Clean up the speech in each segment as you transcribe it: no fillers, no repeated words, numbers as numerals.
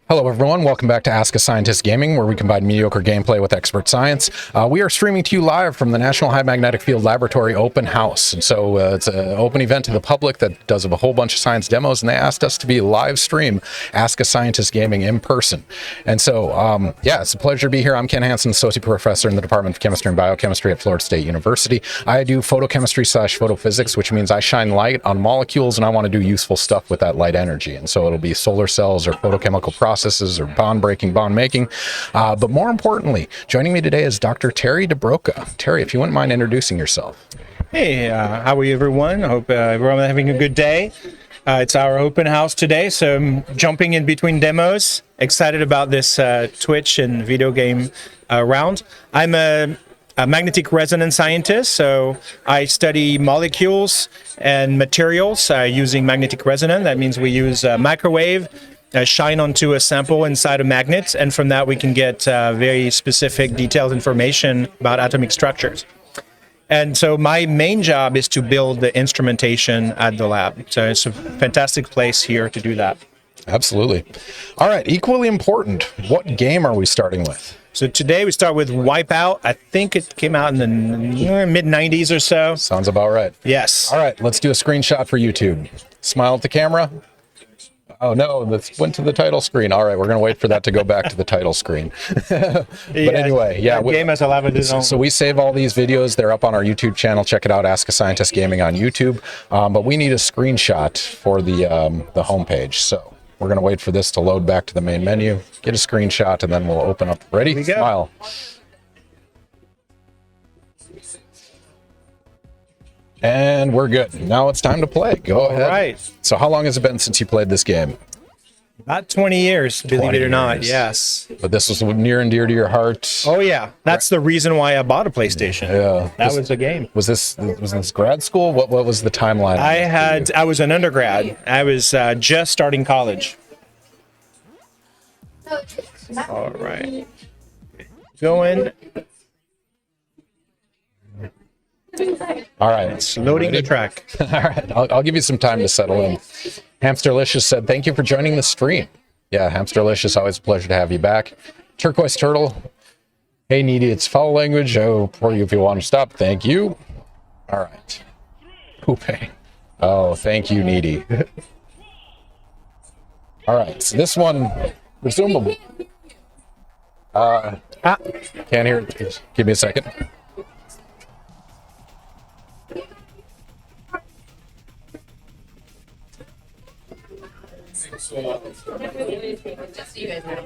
Hello everyone, welcome back to Ask a Scientist Gaming, where we combine mediocre gameplay with expert science. We are streaming to you live from the National High Magnetic Field Laboratory Open House. And so it's an open event to the public that does a whole bunch of science demos, and they asked us to be live stream Ask a Scientist Gaming in person. And so, it's a pleasure to be here. I'm Ken Hansen, Associate Professor in the Department of Chemistry and Biochemistry at Florida State University. I do photochemistry/photophysics, which means I shine light on molecules and I want to do useful stuff with that light energy. And so it'll be solar cells or photochemical processes or bond breaking, bond making. But more importantly, joining me today is Dr. Thierry Dubroca. Terry, if you wouldn't mind introducing yourself. Hey, how are you, everyone? I hope everyone's having a good day. It's our open house today, so I'm jumping in between demos. Excited about this Twitch and video game round. I'm a magnetic resonance scientist, so I study molecules and materials using magnetic resonance. That means we use microwave, shine onto a sample inside a magnet, and from that we can get very specific, detailed information about atomic structures. And so my main job is to build the instrumentation at the lab. So it's a fantastic place here to do that. Absolutely. All right, equally important, what game are we starting with? So today we start with WipeOut. I think it came out in the mid-90s or so. Sounds about right. Yes. All right, let's do a screenshot for YouTube. Smile at the camera. Oh no, this went to the title screen. All right, we're going to wait for that to go back to the title screen. But anyway, yeah. Game has a lot of its own. So we save all these videos. They're up on our YouTube channel. Check it out, Ask a Scientist Gaming on YouTube. But we need a screenshot for the homepage. So we're going to wait for this to load back to the main menu, get a screenshot, and then we'll open up. Ready? Here we go. Smile. And we're good. Now it's time to play. Go ahead. All right. So how long has it been since you played this game? About 20 years, believe 20 it or not. years. Yes. But this was near and dear to your heart. Oh yeah, that's the reason why I bought a PlayStation. Yeah. That was the game. Was this grad school? What was the timeline? I was an undergrad. I was just starting college. All right. Going. All right. It's loading the track. All right. I'll give you some time to settle in. Hamsterlicious said, thank you for joining the stream. Yeah, Hamsterlicious, always a pleasure to have you back. Turquoise Turtle. Hey, Needy, it's foul language. Oh, for you if you want to stop. Thank you. All right. Poopay. Oh, thank you, Needy. All right. So this one, presumably. Can't hear it. Give me a second. Just so you guys know.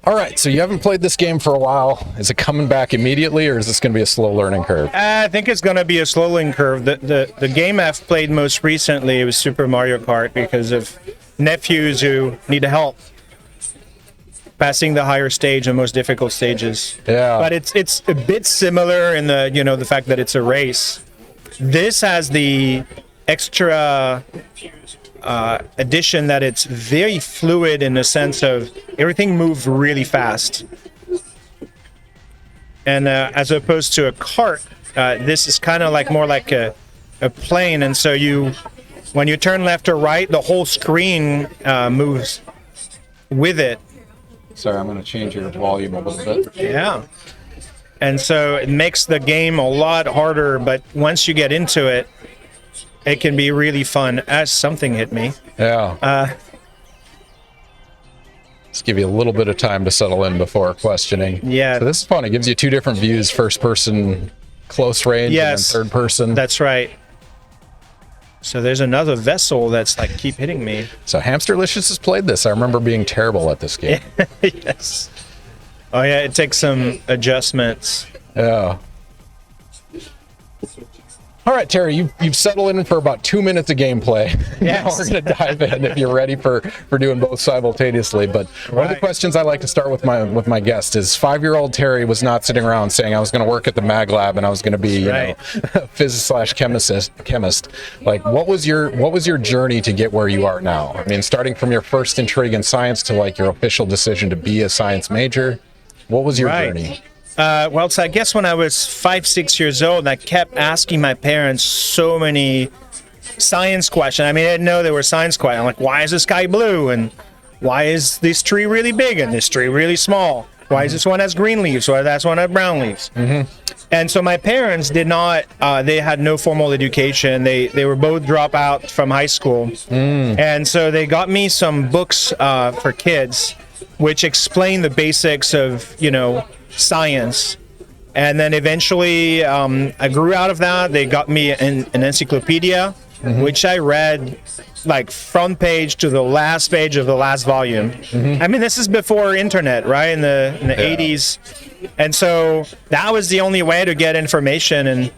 All right, so you haven't played this game for a while. Is it coming back immediately, or is this going to be a slow learning curve? I think it's going to be a slow learning curve. The game I've played most recently was Super Mario Kart because of nephews who need help passing the higher stage and most difficult stages. Yeah. But it's a bit similar in the fact that it's a race. This has the extra addition that it's very fluid in the sense of everything moves really fast. And as opposed to a kart, this is kind of more like a plane. And so when you turn left or right, the whole screen moves with it. Sorry, I'm going to change your volume a little bit. Yeah. And so it makes the game a lot harder, but once you get into it, it can be really fun. As something hit me. Yeah. Let's give you a little bit of time to settle in before questioning. Yeah. So this is fun. It gives you two different views, first person, close range, Yes. and then third person. That's right. So there's another vessel that's keep hitting me. So Hamsterlicious has played this. I remember being terrible at this game. Yes. Oh yeah, it takes some adjustments. Yeah. All right, Terry, you've settled in for about 2 minutes of gameplay. Yes. Now we're going to dive in if you're ready for doing both simultaneously. But one of the questions I like to start with my guest is 5-year-old Terry was not sitting around saying I was going to work at the MagLab and I was going to be phys/chemist. Like, what was your journey to get where you are now? I mean, starting from your first intrigue in science to your official decision to be a science major. What was your journey? Well, so I guess when I was 5, 6 years old, I kept asking my parents so many science question. I mean, I didn't know there were science questions. I'm like, why is the sky blue? And why is this tree really big and this tree really small? Why is this one has green leaves? Why that's one has brown leaves? And so my parents did not, they had no formal education. They were both dropout from high school. And so they got me some books for kids, which explain the basics of, science. And then eventually I grew out of that. They got me an encyclopedia, which I read like front page to the last page of the last volume. I mean, this is before internet, right? In the 80s. And so that was the only way to get information,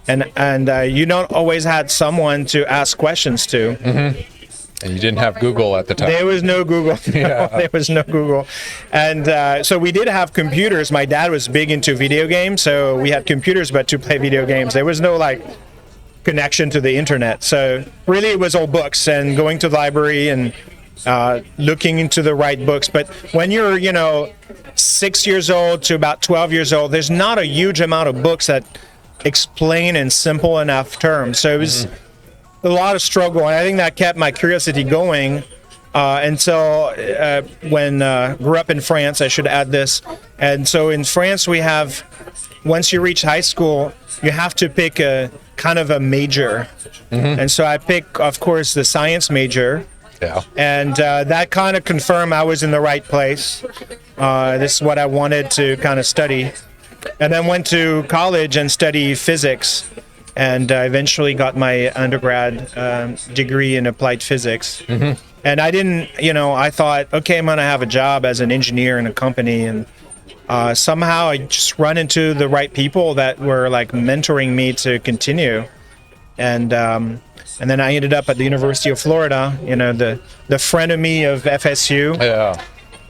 and you don't always had someone to ask questions to. And you didn't have Google at the time. There was no Google. There was no Google. And so we did have computers. My dad was big into video games, so we had computers, but to play video games. There was no connection to the internet. So really it was all books and going to the library and looking into the right books. But when you're, 6 years old to about 12 years old, there's not a huge amount of books that explain in simple enough terms. So it was a lot of struggle, and I think that kept my curiosity going until when grew up in France. I should add this. And so in France we have, once you reach high school, you have to pick a kind of a major. And so I picked, of course, the science major. Yeah. And that kind of confirmed I was in the right place. This is what I wanted to kind of study. And then went to college and studied physics, and eventually got my undergrad degree in applied physics. And I didn't, I thought, okay, I'm going to have a job as an engineer in a company. And somehow I just run into the right people that were mentoring me to continue. And then I ended up at the University of Florida, the frenemy of FSU. Yeah.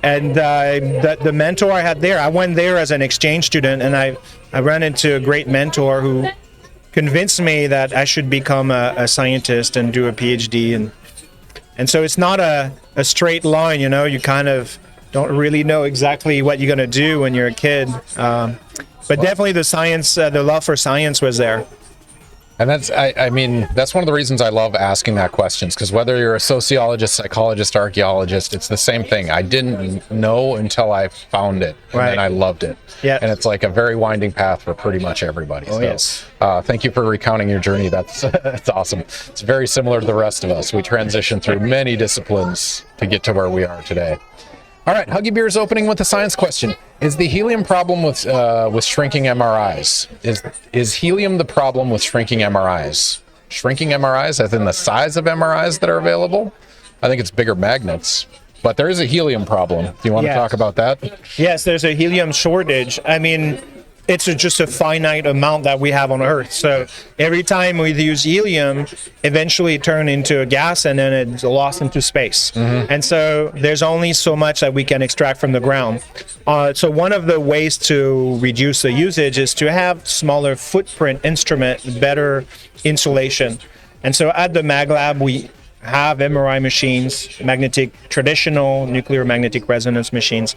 And the mentor I had there, I went there as an exchange student, and I ran into a great mentor who convinced me that I should become a scientist and do a PhD. And so it's not a straight line, you kind of don't really know exactly what you're going to do when you're a kid. But definitely the science, the love for science was there. And that's one of the reasons I love asking that questions, because whether you're a sociologist, psychologist, archaeologist, it's the same thing. I didn't know until I found it, and I loved it. Yeah. And it's like a very winding path for pretty much everybody. Oh, so, yes. Thank you for recounting your journey. That's awesome. It's very similar to the rest of us. We transition through many disciplines to get to where we are today. All right, Huggy Beer is opening with a science question. Is the helium problem with shrinking MRIs? Is helium the problem with shrinking MRIs? Shrinking MRIs, as in the size of MRIs that are available? I think it's bigger magnets, but there is a helium problem. Do you want to talk about that? Yes, there's a helium shortage. I mean, it's just a finite amount that we have on Earth. So every time we use helium, eventually it turns into a gas and then it's lost into space. And so there's only so much that we can extract from the ground. So one of the ways to reduce the usage is to have smaller footprint instrument, better insulation. And so at the MagLab, we have MRI machines, traditional nuclear magnetic resonance machines,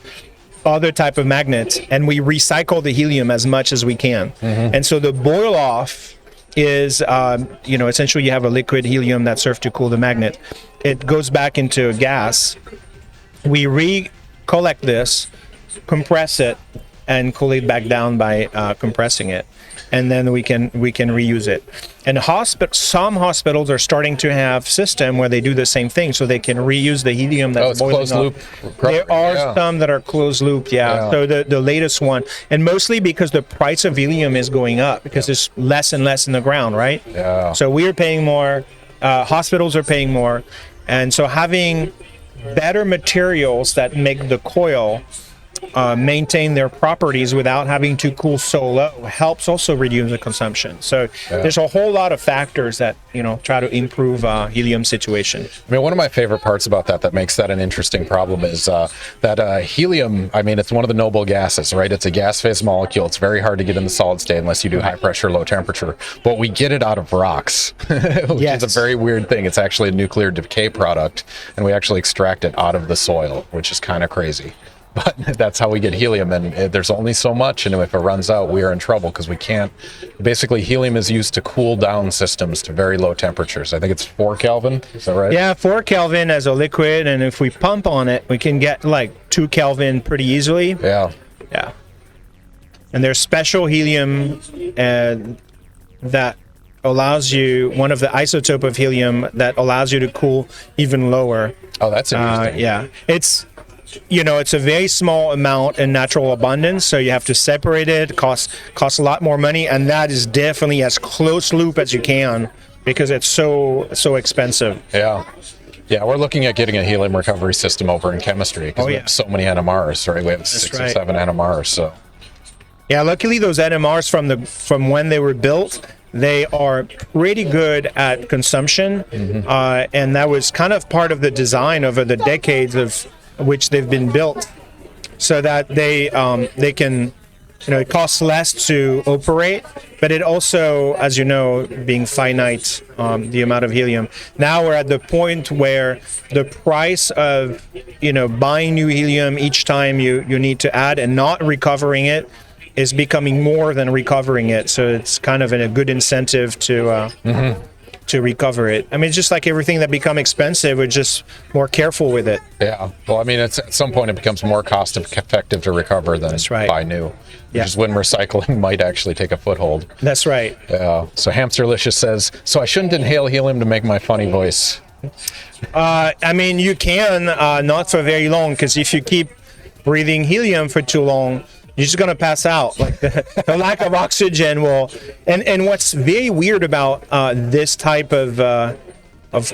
other type of magnets, and we recycle the helium as much as we can. And so the boil off is, essentially you have a liquid helium that serves to cool the magnet. It goes back into a gas. We recollect this, compress it, and cool it back down by compressing it. And then we can reuse it. And some hospitals are starting to have system where they do the same thing, so they can reuse the helium that's boiling closed up. loop. There are some that are closed loop, So the latest one, and mostly because the price of helium is going up because there's less and less in the ground, right? Yeah. So we are paying more, hospitals are paying more, and so having better materials that make the coil maintain their properties without having to cool so low helps also reduce the consumption. So there's a whole lot of factors that try to improve helium situation. I mean, one of my favorite parts about that makes that an interesting problem is that helium, I mean, it's one of the noble gases, right? It's a gas phase molecule. It's very hard to get in the solid state unless you do high pressure, low temperature. But we get it out of rocks, which is a very weird thing. It's actually a nuclear decay product, and we actually extract it out of the soil, which is kind of crazy. but that's how we get helium, and there's only so much, and if it runs out, we are in trouble because we can't. Basically, helium is used to cool down systems to very low temperatures. I think it's 4 Kelvin. Is that right? Yeah, 4 Kelvin as a liquid, and if we pump on it, we can get like 2 Kelvin pretty easily. Yeah. Yeah. And there's special helium that allows you, one of the isotope of helium that allows you to cool even lower. Oh, that's interesting. Yeah. It's a very small amount in natural abundance, so you have to separate it. Costs a lot more money, and that is definitely as close loop as you can because it's so expensive. Yeah. Yeah, we're looking at getting a helium recovery system over in chemistry because we have so many NMRs, right? We have 6 or 7 NMRs, so. Yeah, luckily those NMRs from when they were built, they are pretty good at consumption, and that was kind of part of the design over the decades of which they've been built, so that they can, it costs less to operate, but it also, as you know, being finite, the amount of helium. Now we're at the point where the price of buying new helium each time you need to add and not recovering it is becoming more than recovering it. So it's kind of a good incentive to recover it. I mean, it's just like everything that become expensive, we're just more careful with it. Yeah. Well, I mean, at some point it becomes more cost effective to recover than buy new. Which is when recycling might actually take a foothold. That's right. Yeah. So Hamsterlicious says, so I shouldn't inhale helium to make my funny voice. I mean, you can, not for very long, because if you keep breathing helium for too long, you're just going to pass out. Like the lack of oxygen will. And what's very weird about this type of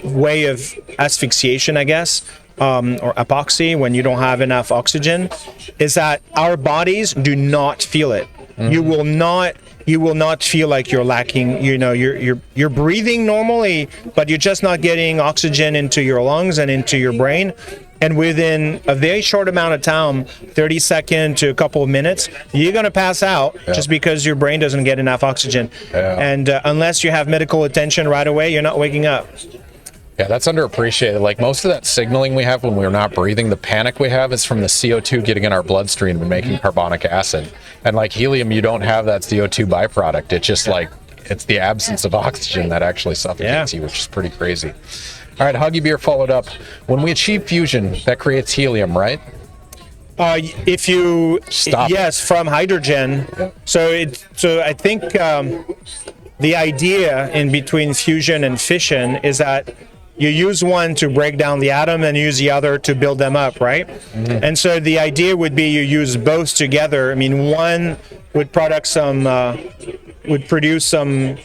way of asphyxiation, I guess, or apoxy, when you don't have enough oxygen, is that our bodies do not feel it. You will not feel like you're lacking. You're breathing normally, but you're just not getting oxygen into your lungs and into your brain. And within a very short amount of time, 30 seconds to a couple of minutes, you're going to pass out just because your brain doesn't get enough oxygen. And unless you have medical attention right away, you're not waking up. Yeah, that's underappreciated. Like most of that signaling we have when we're not breathing, the panic we have is from the CO2 getting in our bloodstream and making carbonic acid. And like helium, you don't have that CO2 byproduct. It's just like, it's the absence of oxygen that actually suffocates you, which is pretty crazy. All right, Huggy Beer followed up. When we achieve fusion, that creates helium, right? If you from hydrogen. So I think the idea in between fusion and fission is that you use one to break down the atom and use the other to build them up, right? And so the idea would be you use both together. I mean, one would produce some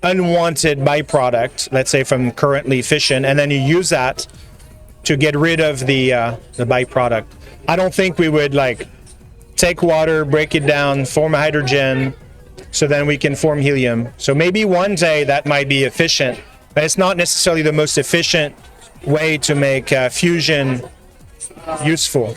unwanted byproduct, let's say from currently fission, and then you use that to get rid of the byproduct. I don't think we would like take water, break it down, form hydrogen, so then we can form helium. So maybe one day that might be efficient, but it's not necessarily the most efficient way to make fusion useful.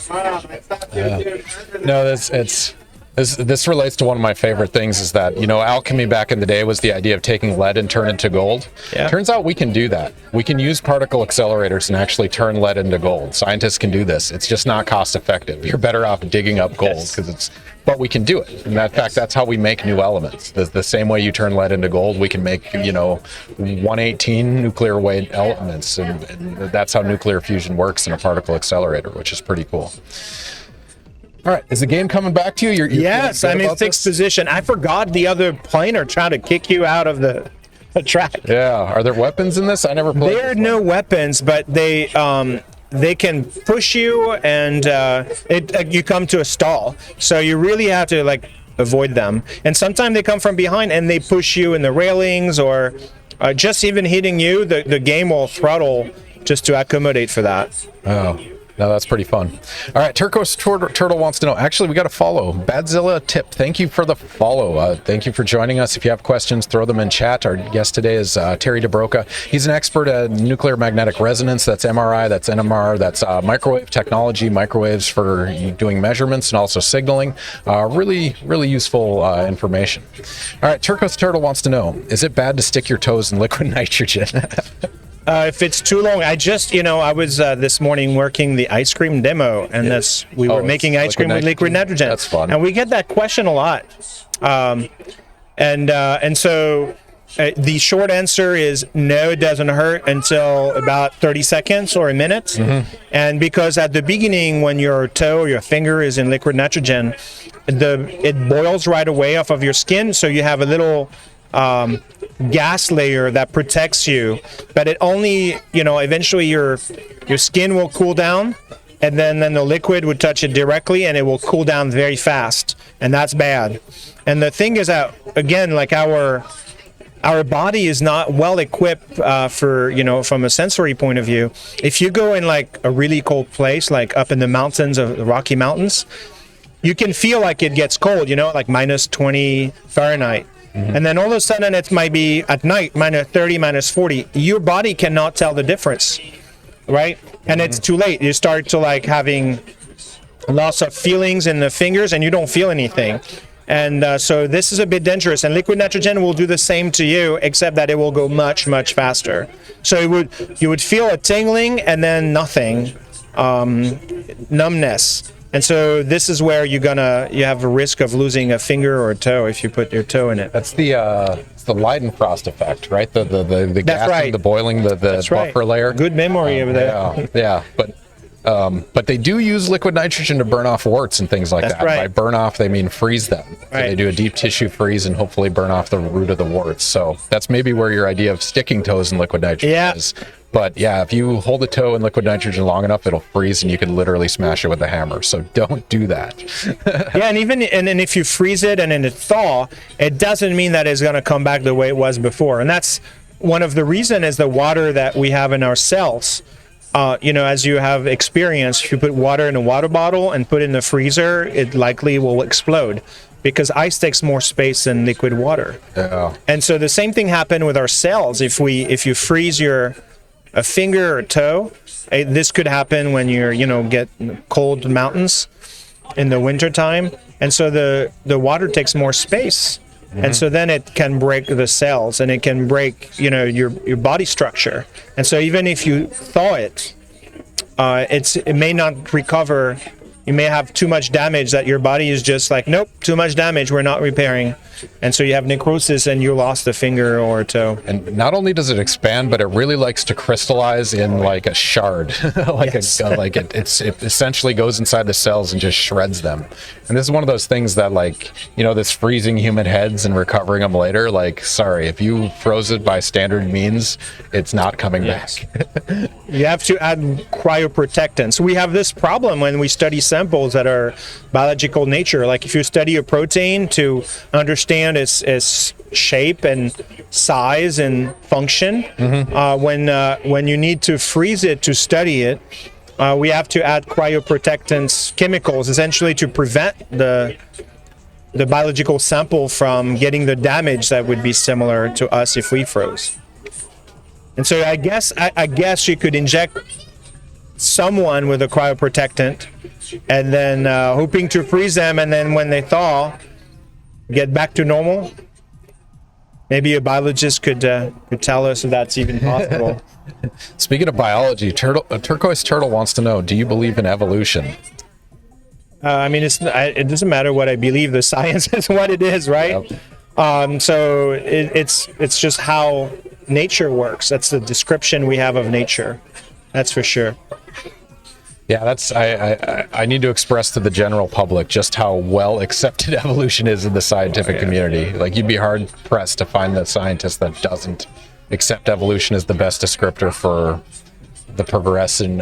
Yeah. No, this relates to one of my favorite things is that, alchemy back in the day was the idea of taking lead and turn it into gold. Yeah. Turns out we can do that. We can use particle accelerators and actually turn lead into gold. Scientists can do this. It's just not cost effective. You're better off digging up gold but we can do it. In fact, that's how we make new elements. The same way you turn lead into gold, we can make, 118 nuclear weight elements. And that's how nuclear fusion works in a particle accelerator, which is pretty cool. All right, is the game coming back to you? Yes, I'm in sixth position. I forgot the other planer trying to kick you out of the track. Yeah, are there weapons in this? I never played. There are no weapons, but they can push you, and you come to a stall. So you really have to avoid them. And sometimes they come from behind and they push you in the railings, or just even hitting you. The game will throttle just to accommodate for that. Oh. No, that's pretty fun. All right, Turquoise Turtle wants to know. Actually, we got a follow. Badzilla Tip, thank you for the follow. Thank you for joining us. If you have questions, throw them in chat. Our guest today is Thierry Dubroca. He's an expert at nuclear magnetic resonance. That's MRI, that's NMR, that's microwave technology, microwaves for doing measurements and also signaling. Really, really useful information. All right, Turquoise Turtle wants to know, is it bad to stick your toes in liquid nitrogen? If it's too long, I was this morning working the ice cream demo, and we were making ice cream with liquid nitrogen. That's fun. And we get that question a lot. And so the short answer is no, it doesn't hurt until about 30 seconds or a minute. Mm-hmm. And because at the beginning, when your toe or your finger is in liquid nitrogen, it boils right away off of your skin, so you have a little gas layer that protects you, but it only, eventually your skin will cool down, and then the liquid would touch it directly, and it will cool down very fast, and that's bad. And the thing is that, again, like our body is not well equipped for, from a sensory point of view. If you go in like a really cold place, like up in the mountains of the Rocky Mountains, you can feel like it gets cold, like minus 20 Fahrenheit. Mm-hmm. And then all of a sudden it might be at night, minus 30, minus 40. Your body cannot tell the difference, right? And it's too late. You start to like having loss of feelings in the fingers and you don't feel anything. And so this is a bit dangerous. And liquid nitrogen will do the same to you, except that it will go much, much faster. So you would feel a tingling and then nothing, numbness. And so this is where you have a risk of losing a finger or a toe if you put your toe in it. That's it's the Leidenfrost effect, right? The gas, right. The boiling, the buffer layer. Good memory of that. Yeah. But they do use liquid nitrogen to burn off warts and things like That's that. right. By burn off, they mean freeze them. So Right. they do a deep tissue freeze and hopefully burn off the root of the warts. So that's maybe where your idea of sticking toes in liquid nitrogen is. But yeah, if you hold a toe in liquid nitrogen long enough, it'll freeze and you can literally smash it with a hammer. So don't do that. Yeah, and then if you freeze it and then it thaw, it doesn't mean that it's going to come back the way it was before. And that's one of the reasons is the water that we have in our cells. As you have experience, if you put water in a water bottle and put it in the freezer, it likely will explode because ice takes more space than liquid water. Yeah. And so the same thing happened with our cells. If you freeze a finger or toe, this could happen when get cold mountains in the wintertime. And so the water takes more space. Mm-hmm. And so then it can break the cells and it can break, your body structure. And so even if you thaw it, it may not recover. You may have too much damage that your body is just like, nope, too much damage, we're not repairing. And so you have necrosis and you lost a finger or a toe. And not only does it expand, but it really likes to crystallize in like a shard, it essentially goes inside the cells and just shreds them. And this is one of those things that this freezing human heads and recovering them later, sorry, if you froze it by standard means, it's not coming back. You have to add cryoprotectants. We have this problem when we study samples that are biological nature. Like if you study a protein to understand its shape and size and function, mm-hmm. When you need to freeze it to study it, we have to add cryoprotectants, chemicals, essentially to prevent the biological sample from getting the damage that would be similar to us if we froze. And so I guess you could inject someone with a cryoprotectant and then hoping to freeze them, and then when they thaw, get back to normal. Maybe a biologist could tell us if that's even possible. Speaking of biology, a turquoise turtle wants to know, do you believe in evolution? It doesn't matter what I believe. The science is what it is, right? Yep. So it's just how nature works. That's the description we have of nature. That's for sure. Yeah, I need to express to the general public just how well accepted evolution is in the scientific community. You'd be hard pressed to find the scientist that doesn't accept evolution as the best descriptor for the progression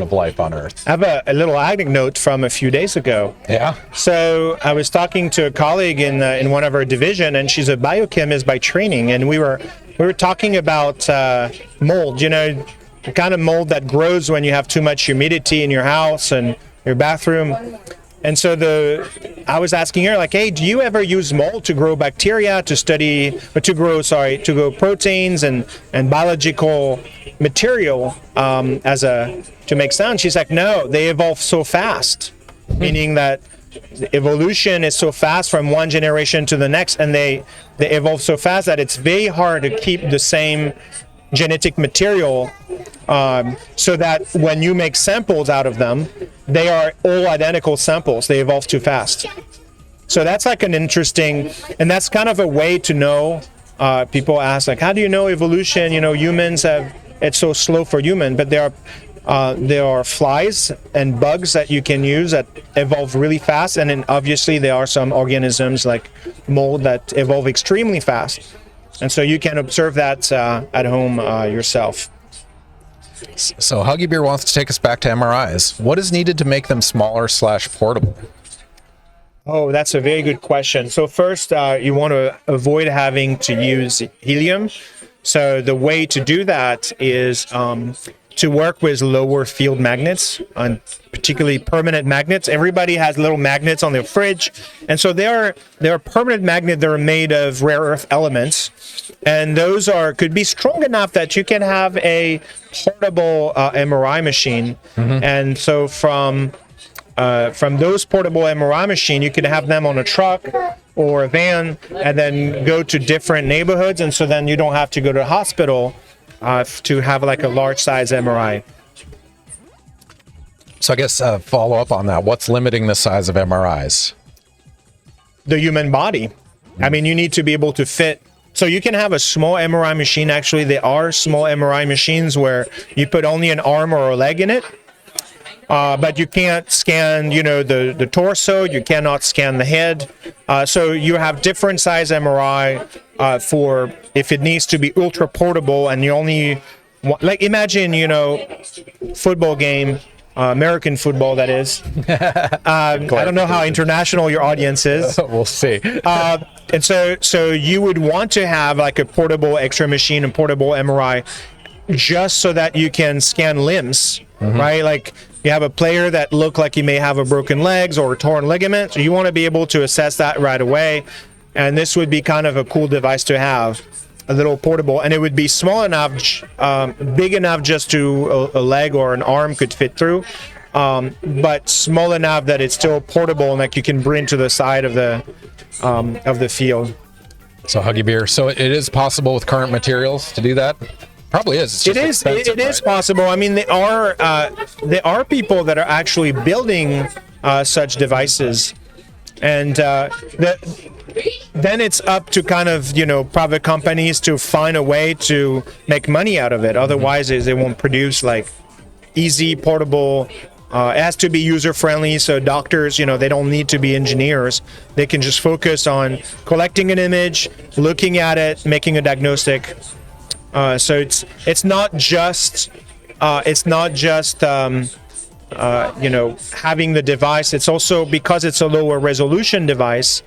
of life on Earth. I have a little anecdote from a few days ago. Yeah. So I was talking to a colleague in one of our division, and she's a biochemist by training, and we were talking about mold. The kind of mold that grows when you have too much humidity in your house and your bathroom. And so I was asking her, hey, do you ever use mold to grow bacteria, to grow proteins and biological material to make sound? She's like, no, they evolve so fast, meaning that the evolution is so fast from one generation to the next, and they evolve so fast that it's very hard to keep the same genetic material, so that when you make samples out of them, they are all identical samples. They evolve too fast. So that's like an interesting, and that's kind of a way to know. People ask, like, how do you know evolution? You know, humans have, it's so slow for human, but there are flies and bugs that you can use that evolve really fast, and then obviously there are some organisms like mold that evolve extremely fast, and so you can observe that at home yourself. So Huggy Beer wants to take us back to MRIs. What is needed to make them smaller / portable? Oh, that's a very good question. So first, you want to avoid having to use helium. So the way to do that is to work with lower field magnets, and particularly permanent magnets. Everybody has little magnets on their fridge, and so there are permanent magnets that are made of rare earth elements, and those could be strong enough that you can have a portable MRI machine. And so from those portable MRI machine, you could have them on a truck or a van, and then go to different neighborhoods, and so then you don't have to go to the hospital to have like a large size MRI. So I guess follow up on that. What's limiting the size of MRIs? The human body. I mean, you need to be able to fit. So you can have a small MRI machine. Actually, there are small MRI machines where you put only an arm or a leg in it. But you can't scan, the torso. You cannot scan the head. So you have different size MRI for if it needs to be ultra portable, and you only like imagine, football game, American football, that is. I don't know how international your audience is. We'll see. And so you would want to have like a portable X-ray machine and portable MRI, just so that you can scan limbs, right? Like you have a player that look like he may have a broken legs or a torn ligament, so you want to be able to assess that right away. And this would be kind of a cool device to have, a little portable, and it would be small enough, big enough just to a leg or an arm could fit through, but small enough that it's still portable and like you can bring to the side of the field. So Huggy Beer. So it is possible with current materials to do that? Probably is. It's just it is possible. I mean, there are people that are actually building such devices, and then it's up to kind of private companies to find a way to make money out of it. Otherwise, they won't produce like easy portable. It has to be user friendly, so doctors, they don't need to be engineers. They can just focus on collecting an image, looking at it, making a diagnostic. So it's not just having the device. It's also because it's a lower resolution device,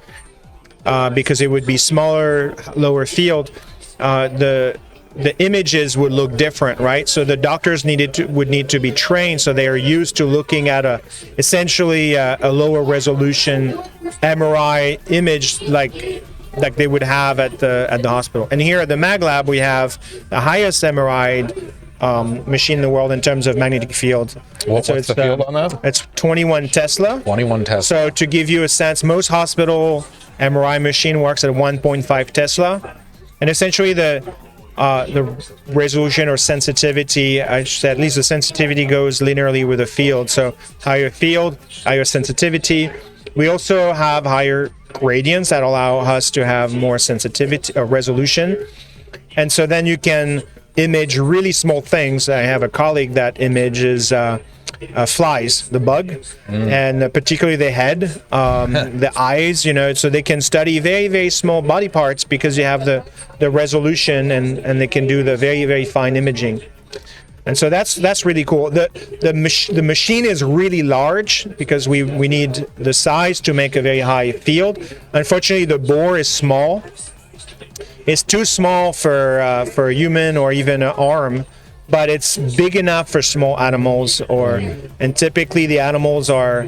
because it would be smaller, lower field. The images would look different, right? So the doctors would need to be trained, so they are used to looking at essentially a lower resolution MRI image, like they would have at the hospital. And here at the MagLab, we have the highest MRI machine in the world in terms of magnetic field. What's the field on that? It's 21 Tesla. 21 Tesla. So to give you a sense, most hospital MRI machine works at 1.5 Tesla, and essentially the resolution or sensitivity, I should say, at least the sensitivity goes linearly with the field. So higher field, higher sensitivity. We also have higher gradients that allow us to have more sensitivity or resolution. And so then you can image really small things. I have a colleague that images flies, the bug, and particularly the head, the eyes, so they can study very, very small body parts because you have the resolution, and they can do the very, very fine imaging. And so that's really cool. The machine is really large because we need the size to make a very high field. Unfortunately, the bore is small. It's too small for a human or even an arm, but it's big enough for small animals. And typically the animals are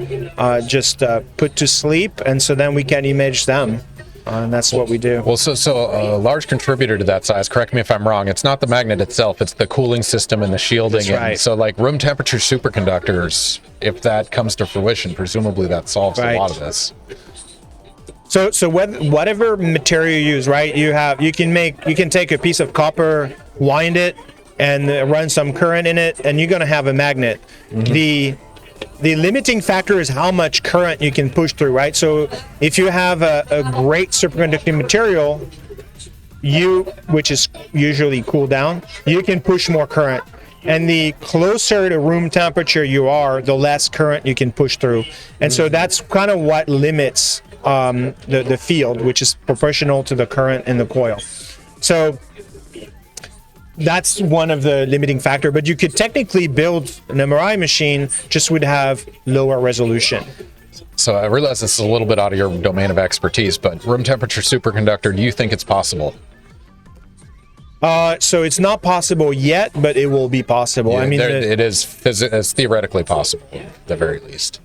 just put to sleep, and so then we can image them. And that's what we do. Well, so a large contributor to that size, correct me if I'm wrong, it's not the magnet itself, it's the cooling system and the shielding. That's right. So like room temperature superconductors, if that comes to fruition, presumably that solves a lot of this. So whatever material you use, right? You can take a piece of copper wind it and run some current in it, and you're going to have a magnet. The limiting factor is how much current you can push through, right? So if you have a great superconducting material, which is usually cooled down, you can push more current. And the closer to room temperature you are, the less current you can push through. And so that's kind of what limits the field, which is proportional to the current in the coil. So that's one of the limiting factor, but you could technically build an MRI machine, just would have lower resolution. So I realize this is a little bit out of your domain of expertise, but room temperature superconductor, do you think it's possible? So it's not possible yet, but it will be possible. Yeah, I mean, it's theoretically possible, at the very least.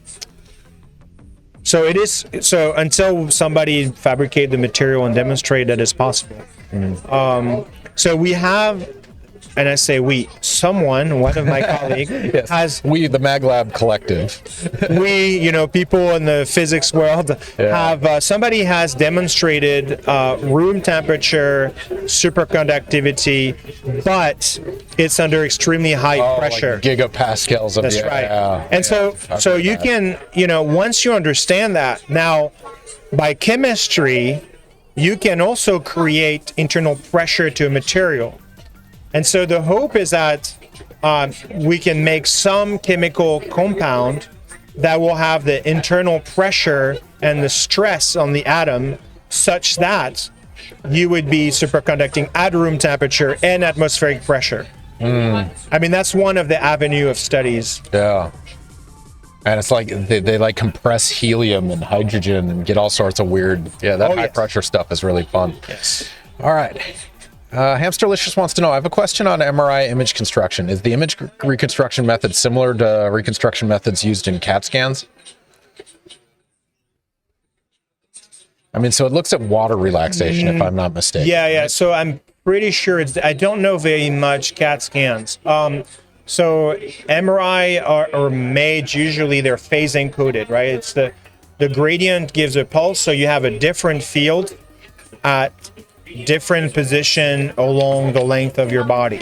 So it is. So until somebody fabricate the material and demonstrate that it's possible. So we have, and I say we, one of my colleagues Yes. has, We, the MagLab collective. people in the physics world have, somebody has demonstrated room temperature superconductivity, but it's under extremely high pressure. Like gigapascals of That's the right. yeah, And so you can, once you understand that, now by chemistry, you can also create internal pressure to a material. And so the hope is that we can make some chemical compound that will have the internal pressure and the stress on the atom such that you would be superconducting at room temperature and atmospheric pressure. I mean, that's one of the avenue of studies. Yeah. And it's like they like compress helium and hydrogen and get all sorts of weird. Yeah, that high pressure stuff is really fun. Yes. All right. Hamsterlicious wants to know, I have a question on MRI image construction. Is the image reconstruction method similar to reconstruction methods used in CAT scans? I mean, so it looks at water relaxation, if I'm not mistaken. Yeah. So I'm pretty sure I don't know very much CAT scans. So MRI are made, usually they're phase encoded, right? It's the gradient gives a pulse, so you have a different field at different position along the length of your body.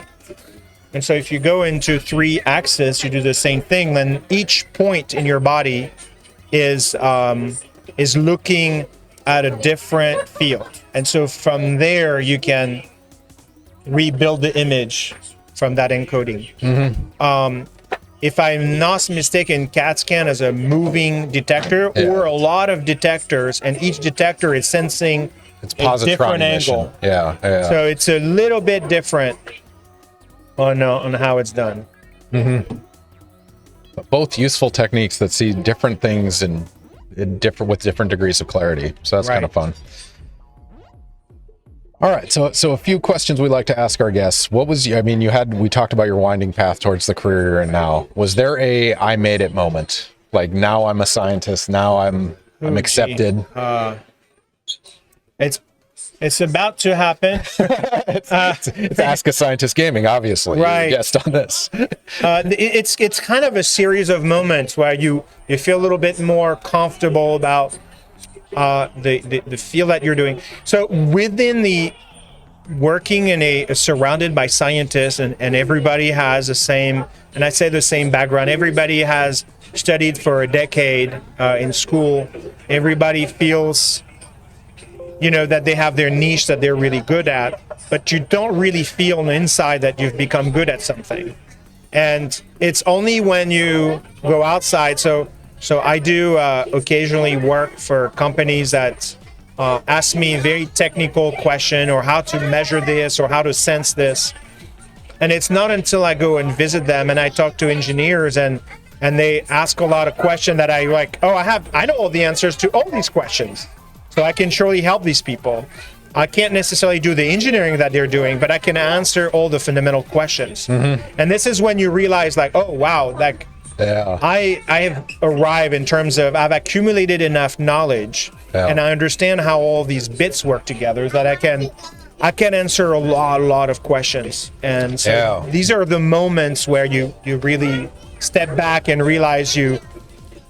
And so if you go into 3 axis, you do the same thing, then each point in your body is looking at a different field. And so from there, you can rebuild the image from that encoding. If I'm not mistaken, CAT scan is a moving detector or a lot of detectors, and each detector is sensing It's a different emission. angle. Yeah. So it's a little bit different on how it's done. But both useful techniques that see different things in with different degrees of clarity. So that's kind of fun. All right, so a few questions we like to ask our guests. We talked about your winding path towards the career you're in now. Was there a I made it moment? Like, now I'm a scientist, now I'm accepted. It's about to happen. It's Ask a Scientist Gaming, obviously. Right. You're a guest on this. It's kind of a series of moments where you feel a little bit more comfortable about the field that you're doing. So within the working in surrounded by scientists, and everybody has the same, and I say the same background. Everybody has studied for a decade in school. Everybody feels, that they have their niche that they're really good at, but you don't really feel on the inside that you've become good at something. And it's only when you go outside. So I do occasionally work for companies that ask me very technical question, or how to measure this, or how to sense this. And it's not until I go and visit them and I talk to engineers and they ask a lot of questions that I like, I know all the answers to all these questions. So I can surely help these people. I can't necessarily do the engineering that they're doing, but I can answer all the fundamental questions. And this is when you realize, like, oh, wow, like, I have arrived in terms of I've accumulated enough knowledge, and I understand how all these bits work together that I can answer a lot of questions. And so these are the moments where you really step back and realize you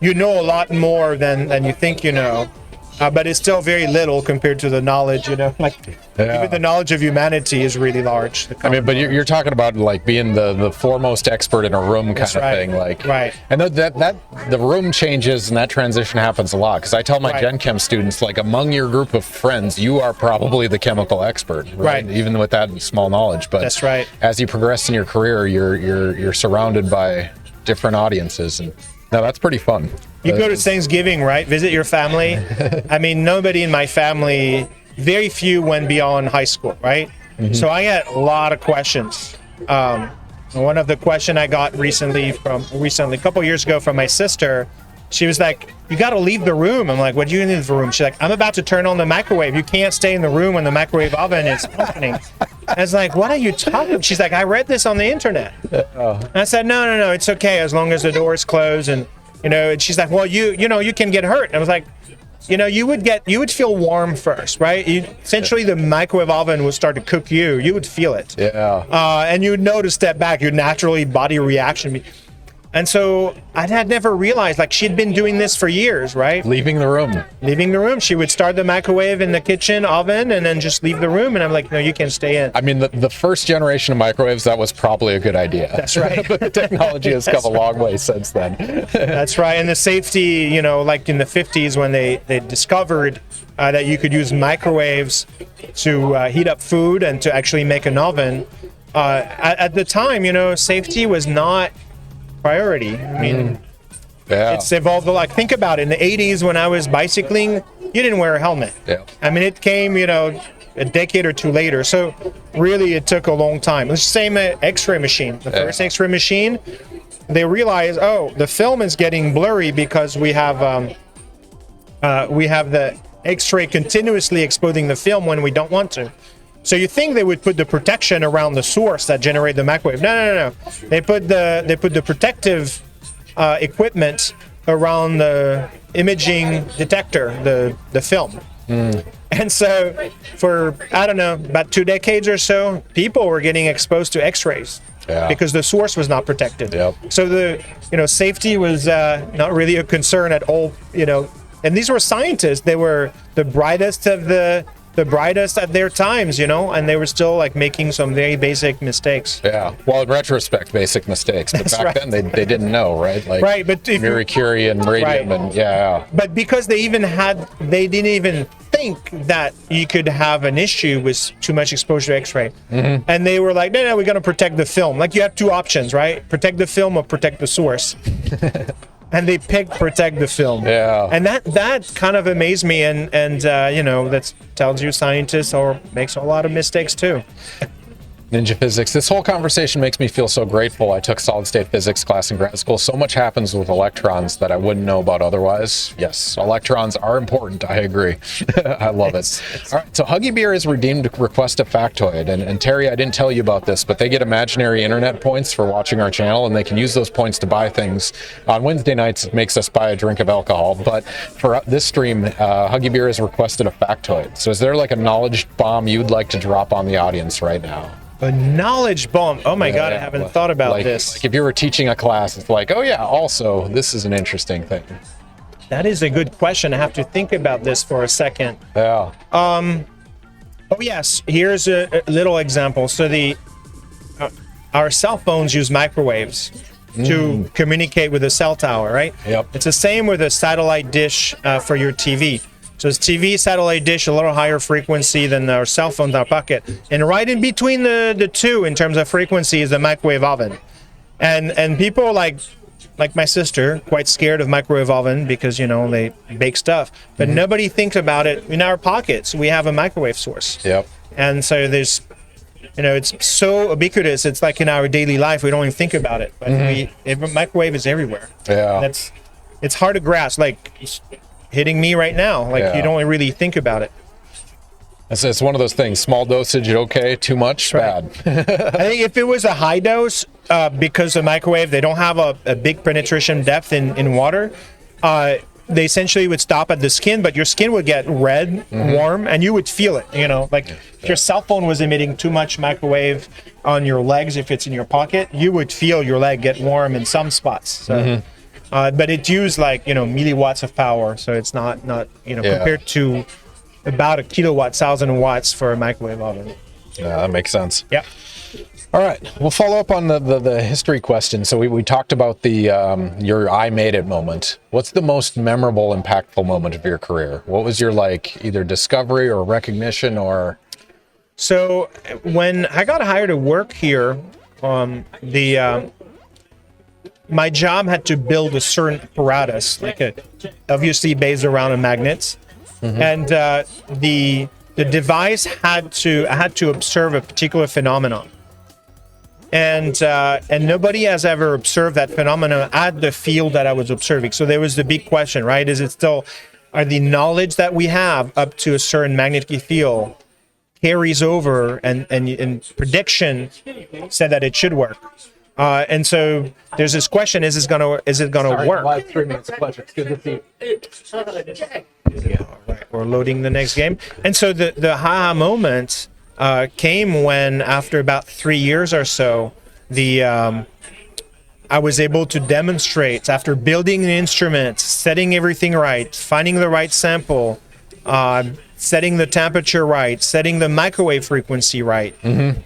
know a lot more than you think you know. but it's still very little compared to the knowledge, like even the knowledge of humanity is really large. I mean, but you're talking about like being the foremost expert in a room kind of thing, like. Right. I know that the room changes and that transition happens a lot, because I tell my Gen Chem students, like, among your group of friends, you are probably the chemical expert, right? Even with that small knowledge, but that's right. As you progress in your career, you're surrounded by different audiences, and no, that's pretty fun. You go to Thanksgiving, right? Visit your family. I mean, nobody in my family, very few went beyond high school, right? So I get a lot of questions. One of the questions I got recently, a couple years ago, from my sister, she was like, "You got to leave the room." I'm like, "What do you leave the room?" She's like, "I'm about to turn on the microwave. You can't stay in the room when the microwave oven is opening." I was like, "What are you talking?" She's like, "I read this on the internet." And I said, No, it's okay as long as the door is closed. And and she's like, "Well, you can get hurt." And I was like, you would feel warm first, right? Essentially, the microwave oven would start to cook you. You would feel it. Yeah. And you would notice step back, your naturally body reaction. And so I had never realized, like, she'd been doing this for years, right? Leaving the room. She would start the microwave in the kitchen oven and then just leave the room. And I'm like, "No, you can stay in." I mean, the first generation of microwaves, that was probably a good idea. That's right. But the technology has come a long way since then. That's right. And the safety, like in the 50s when they discovered that you could use microwaves to heat up food and to actually make an oven. At the time, safety was not priority. I mean, it's evolved a lot. Think about it. In the 80s, when I was bicycling, you didn't wear a helmet. Yeah. I mean, it came, a decade or two later. So really, it took a long time. It's the same X-ray machine. The first X-ray machine, they realized, the film is getting blurry because we have the X-ray continuously exposing the film when we don't want to. So you think they would put the protection around the source that generate the microwave? No. They put the protective equipment around the imaging detector, the film. And so for, I don't know, about 2 decades or so, people were getting exposed to X-rays because the source was not protected. Yep. So the safety was not really a concern at all. And these were scientists. They were the brightest at their times, and they were still like making some very basic mistakes. Yeah. Well, in retrospect, basic mistakes, but back then they didn't know, right? Like, but mercury and radium and But because they didn't even think that you could have an issue with too much exposure to X-ray, and they were like, no, we're gonna protect the film. Like, you have two options, right? Protect the film or protect the source. And they picked protect the film. Yeah. And that kind of amazed me, and that tells you scientists makes a lot of mistakes too. Ninja physics. This whole conversation makes me feel so grateful. I took solid state physics class in grad school. So much happens with electrons that I wouldn't know about otherwise. Yes, electrons are important. I agree. I love it. All right, so Huggy Beer has redeemed Request a Factoid. And Terry, I didn't tell you about this, but they get imaginary internet points for watching our channel, and they can use those points to buy things. On Wednesday nights, it makes us buy a drink of alcohol. But for this stream, Huggy Beer has requested a factoid. So is there like a knowledge bomb you'd like to drop on the audience right now? A knowledge bomb. Oh my God, I haven't thought about this. Like if you were teaching a class, it's like, oh yeah, also, this is an interesting thing. That is a good question. I have to think about this for a second. Yeah. Oh yes, here's a little example. So our cell phones use microwaves to communicate with a cell tower, right? Yep. It's the same with a satellite dish for your TV. So it's TV, satellite dish, a little higher frequency than our cell phones in our pocket. And right in between the two in terms of frequency is the microwave oven. And people like my sister, quite scared of microwave oven because, they bake stuff. But nobody thinks about it. In our pockets, we have a microwave source. Yep. And so there's, it's so ubiquitous. It's like in our daily life, we don't even think about it. But microwave is everywhere. Yeah. It's hard to grasp. Like, hitting me right now. You don't really think about it. It's one of those things. Small dosage, okay. Too much, bad. I think if it was a high dose, because the microwave, they don't have a big penetration depth in water, they essentially would stop at the skin, but your skin would get red, warm, and you would feel it. If your cell phone was emitting too much microwave on your legs, if it's in your pocket, you would feel your leg get warm in some spots. So. but it used like milliwatts of power, so it's not compared to about a kilowatt, 1,000 watts for a microwave oven. Yeah, that makes sense. Yeah. All right, we'll follow up on the history question. So we talked about the your I made it moment. What's the most memorable, impactful moment of your career? What was your either discovery or recognition or? So when I got hired to work here, my job had to build a certain apparatus, obviously based around magnets, and the device I had to observe a particular phenomenon. And nobody has ever observed that phenomenon at the field that I was observing. So there was the big question, right? Are the knowledge that we have up to a certain magnetic field carries over, and prediction said that it should work. And so there's this question: Is it gonna work? Live streaming, it's a pleasure. It's good to see you. Yeah, all right. We're loading the next game, and so the aha moment came when, after about 3 years or so, I was able to demonstrate, after building the instrument, setting everything right, finding the right sample, setting the temperature right, setting the microwave frequency right.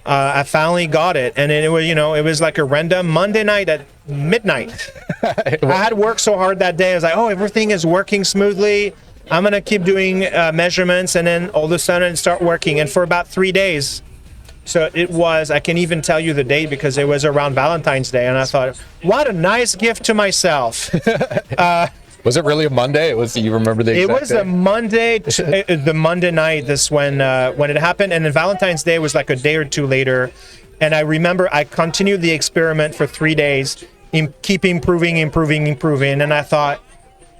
I finally got it, and it was like a random Monday night at midnight. I had worked so hard that day. I was like, oh, everything is working smoothly. I'm gonna keep doing measurements, and then all of a sudden it start working. And for about 3 days, so it was. I can even tell you the date because it was around Valentine's Day, and I thought, what a nice gift to myself. Was it really a Monday? You remember the exact It was day? a Monday, the Monday night. This when it happened, and then Valentine's Day was like a day or two later. And I remember I continued the experiment for 3 days, keep improving, and I thought,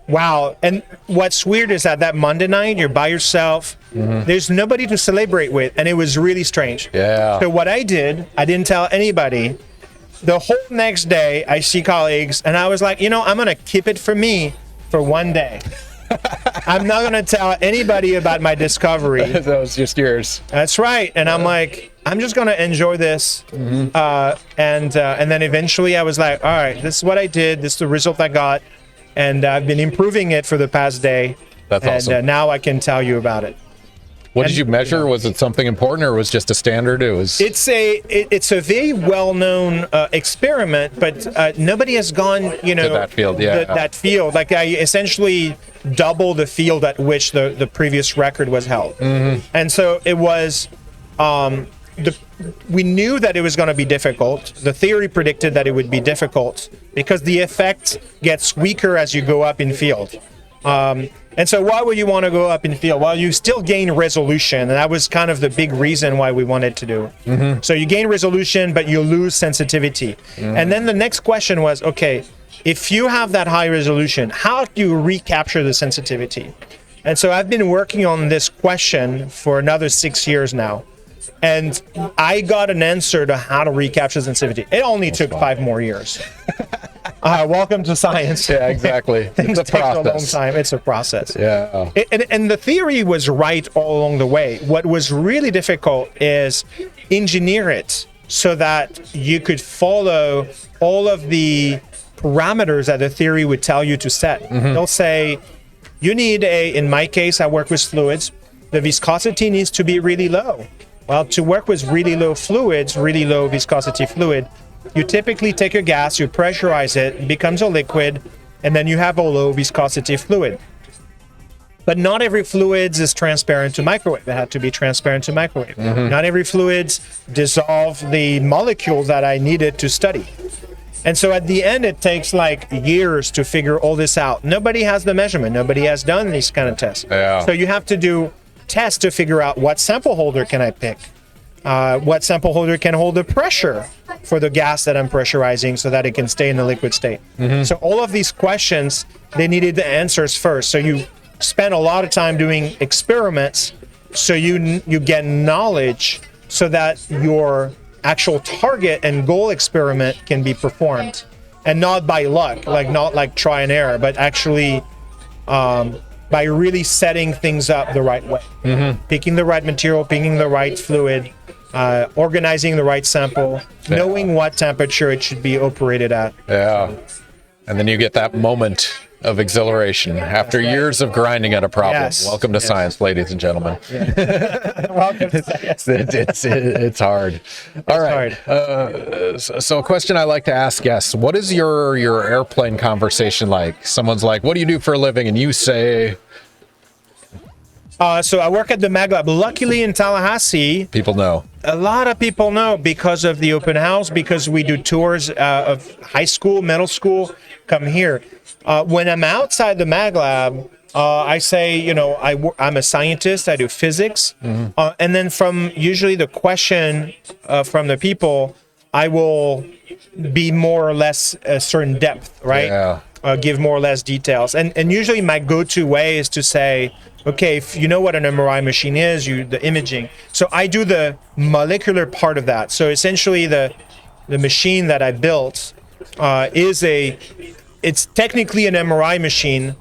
wow. And what's weird is that Monday night, you're by yourself. There's nobody to celebrate with. And it was really strange. Yeah. So what I didn't tell anybody. The whole next day, I see colleagues, and I was like, I'm going to keep it for me for 1 day. I'm not going to tell anybody about my discovery. That was just yours. That's right. And I'm like, I'm just going to enjoy this. And then eventually I was like, all right, this is what I did. This is the result I got. And I've been improving it for the past day. That's awesome. And now I can tell you about it. What did you measure? Was it something important, or was it just a standard? It's a very well-known experiment, but nobody has gone, to that field. Yeah, that field. Like, I essentially double the field at which the previous record was held. And so it was. We knew that it was going to be difficult. The theory predicted that it would be difficult because the effect gets weaker as you go up in field. And so why would you want to go up in field? Well, you still gain resolution, and that was kind of the big reason why we wanted to do. So you gain resolution, but you lose sensitivity. And then the next question was, okay, if you have that high resolution, how do you recapture the sensitivity? And so I've been working on this question for another 6 years now. And I got an answer to how to recapture sensitivity. It only took 5 more years. Welcome to science. Yeah, exactly. Things It's a take process. a long time. It's a process. Yeah. And the theory was right all along the way. What was really difficult is engineer it so that you could follow all of the parameters that the theory would tell you to set. They'll say, you need in my case, I work with fluids, the viscosity needs to be really low. Well, to work with really low fluids, really low viscosity fluid, you typically take a gas, you pressurize it becomes a liquid, and then you have a low viscosity fluid. But not every fluid is transparent to microwave. They have to be transparent to microwave. Not every fluids dissolve the molecules that I needed to study. And so at the end, it takes like years to figure all this out. Nobody has the measurement. Nobody has done these kind of tests. Yeah. So you have to do tests to figure out what sample holder can I pick. What sample holder can hold the pressure for the gas that I'm pressurizing so that it can stay in the liquid state. So all of these questions, they needed the answers first. So you spend a lot of time doing experiments so you get knowledge so that your actual target and goal experiment can be performed. And not by luck, not like try and error, but actually by really setting things up the right way. Picking the right material, picking the right fluid, organizing the right sample, knowing what temperature it should be operated at. Yeah. And then you get that moment of exhilaration after years of grinding at a problem. Yes. Welcome to science, ladies and gentlemen. Welcome to science. It's hard. All right. So a question I like to ask guests: what is your airplane conversation like? Someone's like, "What do you do for a living?" And you say, So I work at the MagLab. Luckily in Tallahassee, "People know." a lot of people know because of the open house, because we do tours of high school, middle school, come here. When I'm outside the MagLab, I say, you know, I'm a scientist, I do physics. And then from usually the question from the people, I will be more or less a certain depth, right? Yeah. Give more or less details. And usually my go-to way is to say, okay, if you know what an MRI machine is, the imaging. So I do the molecular part of that. So essentially the machine that I built it's technically an MRI machine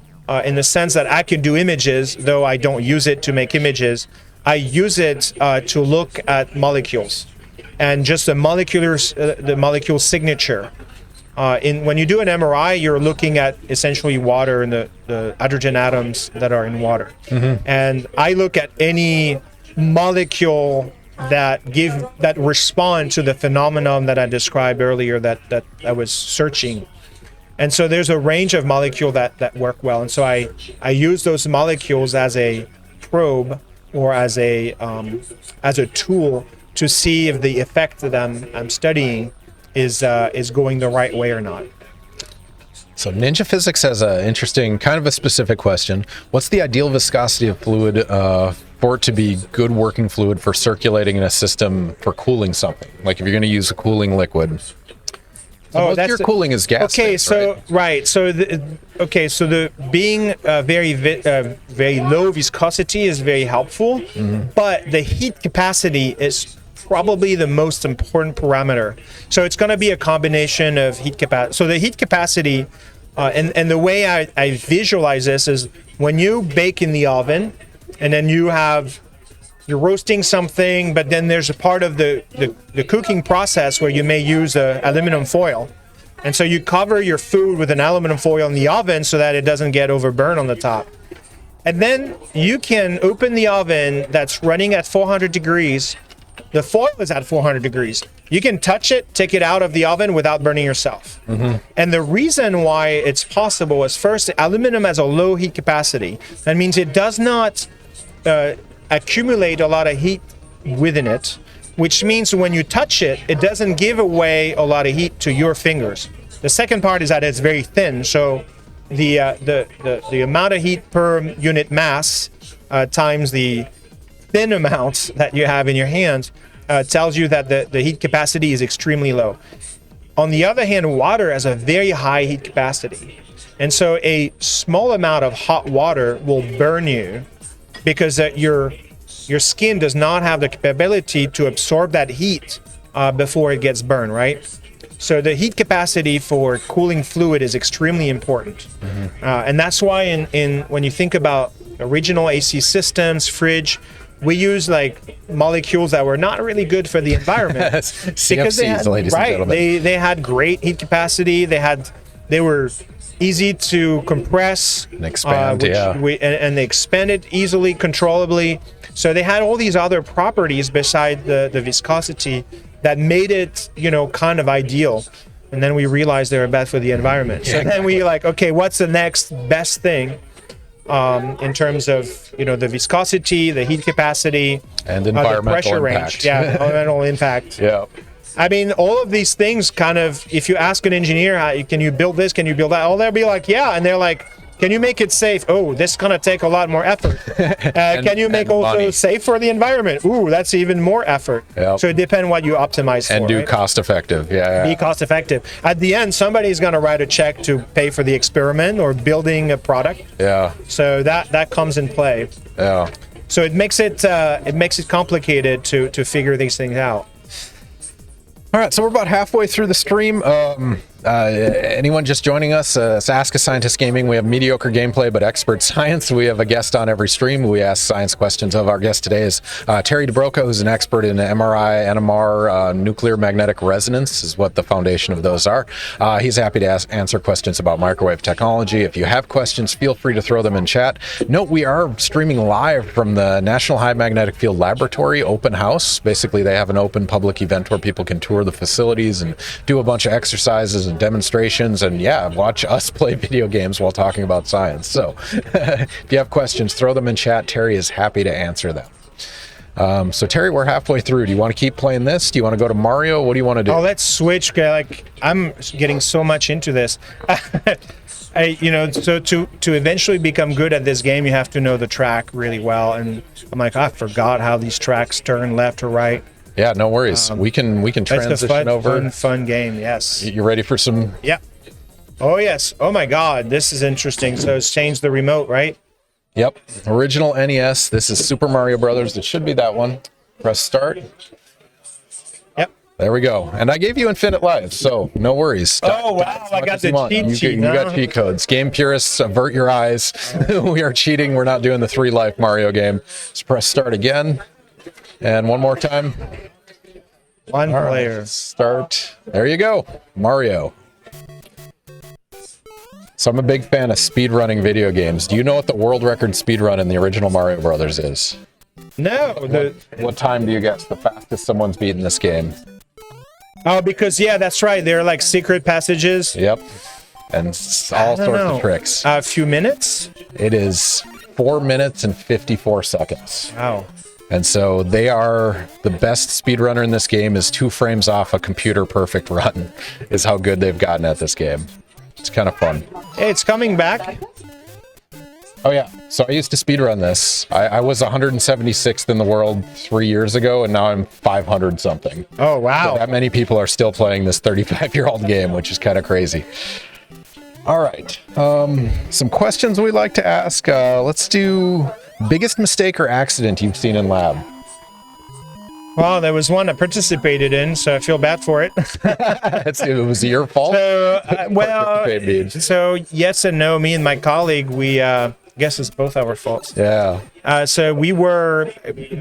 in the sense that I can do images, though I don't use it to make images. I use it to look at molecules and just the molecule signature. When you do an MRI, you're looking at essentially water and the hydrogen atoms that are in water. And I look at any molecule that respond to the phenomenon that I described earlier that I was searching. And so there's a range of molecules that work well. And so I use those molecules as a probe or as a tool to see if the effect that I'm studying is going the right way or not. So Ninja Physics has an interesting, kind of a specific question. What's the ideal viscosity of fluid for it to be good working fluid for circulating in a system for cooling something? Like if you're going to use a cooling liquid. So most of your cooling is gas. Okay, so right. So the being very low viscosity is very helpful, but the heat capacity is probably the most important parameter. So it's going to be a combination of heat capacity. So the heat capacity, and the way I visualize this is when you bake in the oven, and then you're roasting something, but then there's a part of the cooking process where you may use aluminum foil. And so you cover your food with an aluminum foil in the oven so that it doesn't get overburned on the top. And then you can open the oven that's running at 400 degrees. The foil is at 400 degrees. You can touch it, take it out of the oven without burning yourself. And the reason why it's possible is first, aluminum has a low heat capacity. That means it does not accumulate a lot of heat within it, which means when you touch it, it doesn't give away a lot of heat to your fingers. The second part is that it's very thin, so the amount of heat per unit mass times the thin amounts that you have in your hands tells you that the heat capacity is extremely low. On the other hand, water has a very high heat capacity, and so a small amount of hot water will burn you because your skin does not have the capability to absorb that heat before it gets burned, right? So the heat capacity for cooling fluid is extremely important. And that's why when you think about original AC systems, fridge, we use like molecules that were not really good for the environment. CFCs, ladies and gentlemen. They had great heat capacity. They were easy to compress and expand, and they expanded easily, controllably. So they had all these other properties beside the viscosity that made it, kind of ideal. And then we realized they were bad for the environment. So then we like, okay, what's the next best thing in terms of, the viscosity, the heat capacity, and environmental the pressure impact. range. Yeah, environmental impact. Yeah. I mean, all of these things kind of, if you ask an engineer, can you build this? Can you build that? Oh, they'll be like, yeah. And they're like, can you make it safe? Oh, this is going to take a lot more effort. Can you make also money. safe for the environment? Ooh, that's even more effort. Yep. So it depends what you optimize And for. do right? cost effective. Yeah. Be cost effective. At the end, somebody's going to write a check to pay for the experiment or building a product. Yeah. So that comes in play. Yeah. So it makes it complicated to figure these things out. All right, so we're about halfway through the stream. Anyone just joining us, it's Ask a Scientist Gaming. We have mediocre gameplay, but expert science. We have a guest on every stream. We ask science questions of our guest today is Thierry Dubroca, who's an expert in MRI, NMR, nuclear magnetic resonance is what the foundation of those are. He's happy to answer questions about microwave technology. If you have questions, feel free to throw them in chat. Note, we are streaming live from the National High Magnetic Field Laboratory open house. Basically, they have an open public event where people can tour the facilities and do a bunch of exercises and demonstrations and watch us play video games while talking about science. So if you have questions, throw them in chat. Terry is happy to answer them. So Terry, we're halfway through. Do you want to keep playing this? Do you want to go to Mario? What do you want to do? Oh, let's switch. Like, I'm getting so much into this. So to eventually become good at this game, you have to know the track really well. And I'm like, I forgot how these tracks turn left or right. Yeah, no worries. We can transition over. Fun game. Yes. You ready for some? Yeah. Oh yes. Oh my God, this is interesting. So it's changed the remote, right? Yep. Original NES. This is Super Mario Brothers. It should be that one. Press start. Yep. There we go. And I gave you infinite life, so no worries. Oh wow, I got the cheat sheet. You got cheat codes. Game purists, avert your eyes. We are cheating. We're not doing the 3-life Mario game. Let's press start again. And one more time. One All player. Right, start. There you go. Mario. So I'm a big fan of speedrunning video games. Do you know what the world record speedrun in the original Mario Brothers is? No. What time do you guess the fastest someone's beaten this game? Oh, because that's right. They're like secret passages. Yep. And all sorts of tricks. A few minutes? It is 4 minutes and 54 seconds. Wow. And so they are the best speedrunner in this game is 2 frames off a computer perfect run is how good they've gotten at this game. It's kind of fun. Hey, it's coming back. Oh yeah. So I used to speedrun this. I was 176th in the world 3 years ago, and now I'm 500 something. Oh wow. So that many people are still playing this 35-year-old game, which is kind of crazy. All right. Some questions we like to ask. Let's do biggest mistake or accident you've seen in lab. Well, there was one I participated in, so I feel bad for it. It was your fault? So yes and no. Me and my colleague, we guess it's both our faults. Yeah. So we were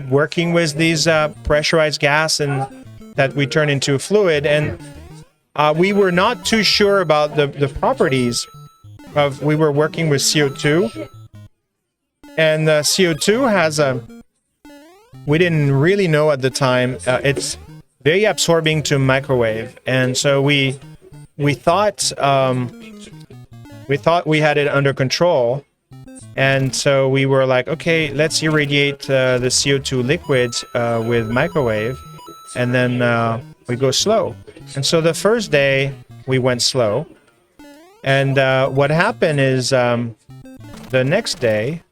working with these pressurized gas and that we turn into fluid, and we were not too sure about the properties of. We were working with CO2, and CO2 has a. We didn't really know at the time. It's very absorbing to microwave, and so we thought we had it under control, and so we were like, okay, let's irradiate the CO2 liquid with microwave, and then we go slow. And so the first day we went slow, and what happened is the next day.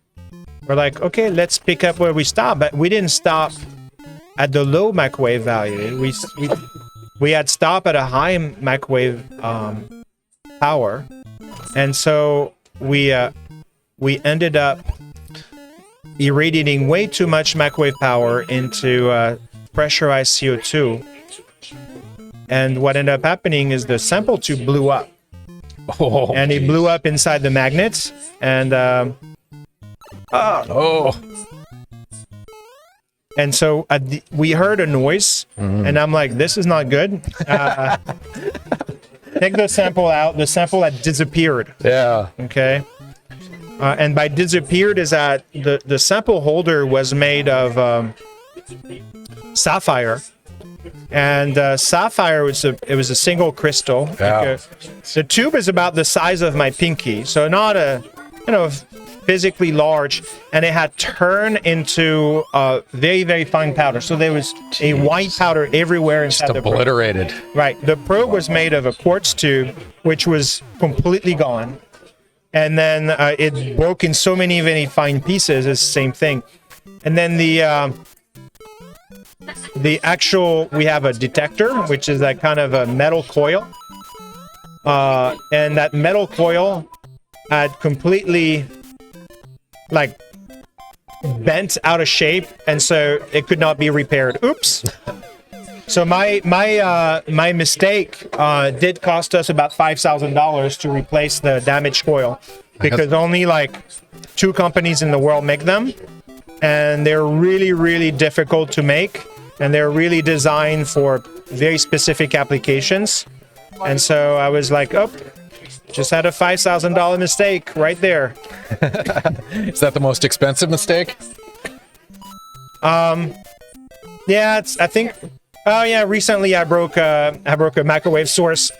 We're like, okay, let's pick up where we stopped, but we didn't stop at the low microwave value. We had stopped at a high microwave power, and so we ended up irradiating way too much microwave power into pressurized CO2. And what ended up happening is the sample tube blew up, and it blew up inside the magnets, and and so we heard a noise, and I'm like, this is not good. Take the sample out. The sample had disappeared. Yeah. Okay. And by disappeared is that the sample holder was made of sapphire. And sapphire was a single crystal. Yeah. The tube is about the size of my pinky, so not physically large, and it had turned into a very, very fine powder. So there was a white powder everywhere inside the probe. Obliterated. Right. The probe was made of a quartz tube, which was completely gone. And then it broke in so many, very fine pieces. It's the same thing. And then the actual, we have a detector, which is like kind of a metal coil. And that metal coil had completely like bent out of shape, and so it could not be repaired. Oops. So my mistake did cost us about $5,000 to replace the damaged coil, because only like 2 companies in the world make them, and they're really difficult to make, and they're really designed for very specific applications. And so I was like, oh, just had a $5,000 mistake right there. Is that the most expensive mistake? Yeah, I think. Oh yeah, recently I broke a microwave source. You